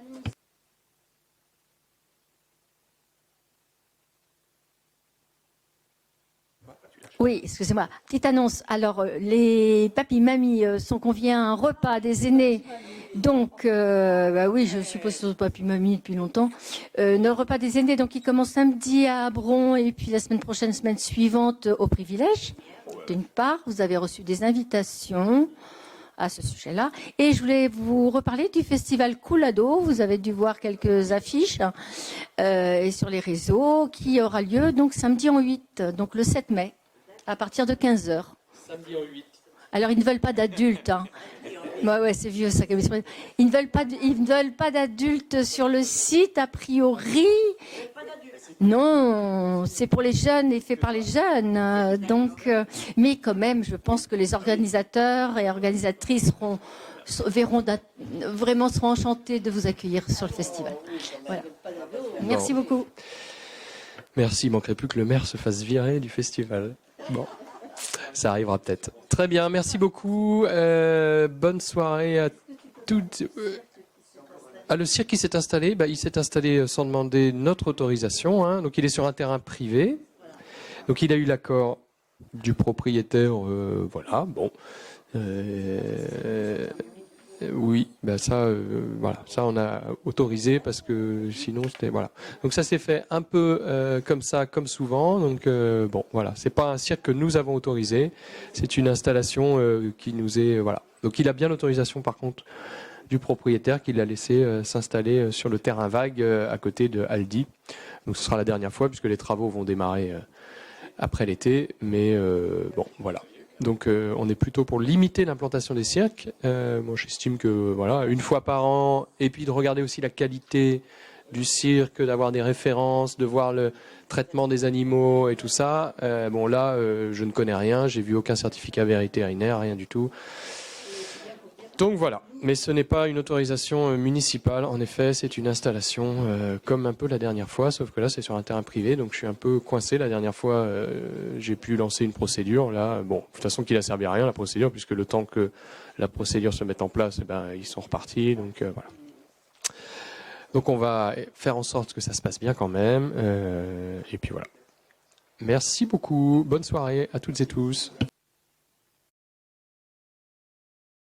Oui, excusez-moi. Petite annonce. Alors, les papis-mamies sont conviés à un repas des aînés. Donc, oui, je suppose que ce sont papis-mamies depuis longtemps. Le repas des aînés, donc, il commence samedi à Abron et puis la semaine prochaine, semaine suivante, au Privilège. D'une part, vous avez reçu des invitations à ce sujet-là. Et je voulais vous reparler du festival Coulado. Vous avez dû voir quelques affiches et sur les réseaux qui aura lieu donc samedi en 8, donc le 7 mai, à partir de 15h. Samedi en 8. Alors, ils ne veulent pas d'adultes. Hein. Ouais, c'est vieux ça. Ils ne veulent pas d'adultes sur le site, a priori. Non, c'est pour les jeunes et fait par les jeunes. Donc, mais quand même, je pense que les organisateurs et organisatrices seront enchantés de vous accueillir sur le festival. Voilà. Merci beaucoup. Merci, il manquerait plus que le maire se fasse virer du festival. Bon, ça arrivera peut-être. Très bien, merci beaucoup. Bonne soirée à toutes. Le cirque qui s'est installé, il s'est installé sans demander notre autorisation. Hein. Donc il est sur un terrain privé. Donc il a eu l'accord du propriétaire. Voilà, bon. Oui, ça, voilà, ça on a autorisé parce que sinon c'était voilà. Donc ça s'est fait un peu comme ça, comme souvent. Donc bon, voilà, c'est pas un cirque que nous avons autorisé. C'est une installation qui nous est voilà. Donc il a bien l'autorisation par contre du propriétaire qui l'a laissé s'installer sur le terrain vague à côté de Aldi. Donc ce sera la dernière fois puisque les travaux vont démarrer après l'été. Mais bon, voilà. Donc on est plutôt pour limiter l'implantation des cirques. Moi j'estime que voilà, une fois par an, et puis de regarder aussi la qualité du cirque, d'avoir des références, de voir le traitement des animaux et tout ça. Bon là, je ne connais rien, j'ai vu aucun certificat vétérinaire, rien du tout. Donc voilà, mais ce n'est pas une autorisation municipale, en effet, c'est une installation comme un peu la dernière fois, sauf que là c'est sur un terrain privé, donc je suis un peu coincé. La dernière fois, j'ai pu lancer une procédure, là, bon, de toute façon qu'il a servi à rien la procédure, puisque le temps que la procédure se mette en place, eh ben, ils sont repartis, donc voilà. Donc on va faire en sorte que ça se passe bien quand même, et puis voilà. Merci beaucoup, bonne soirée à toutes et tous.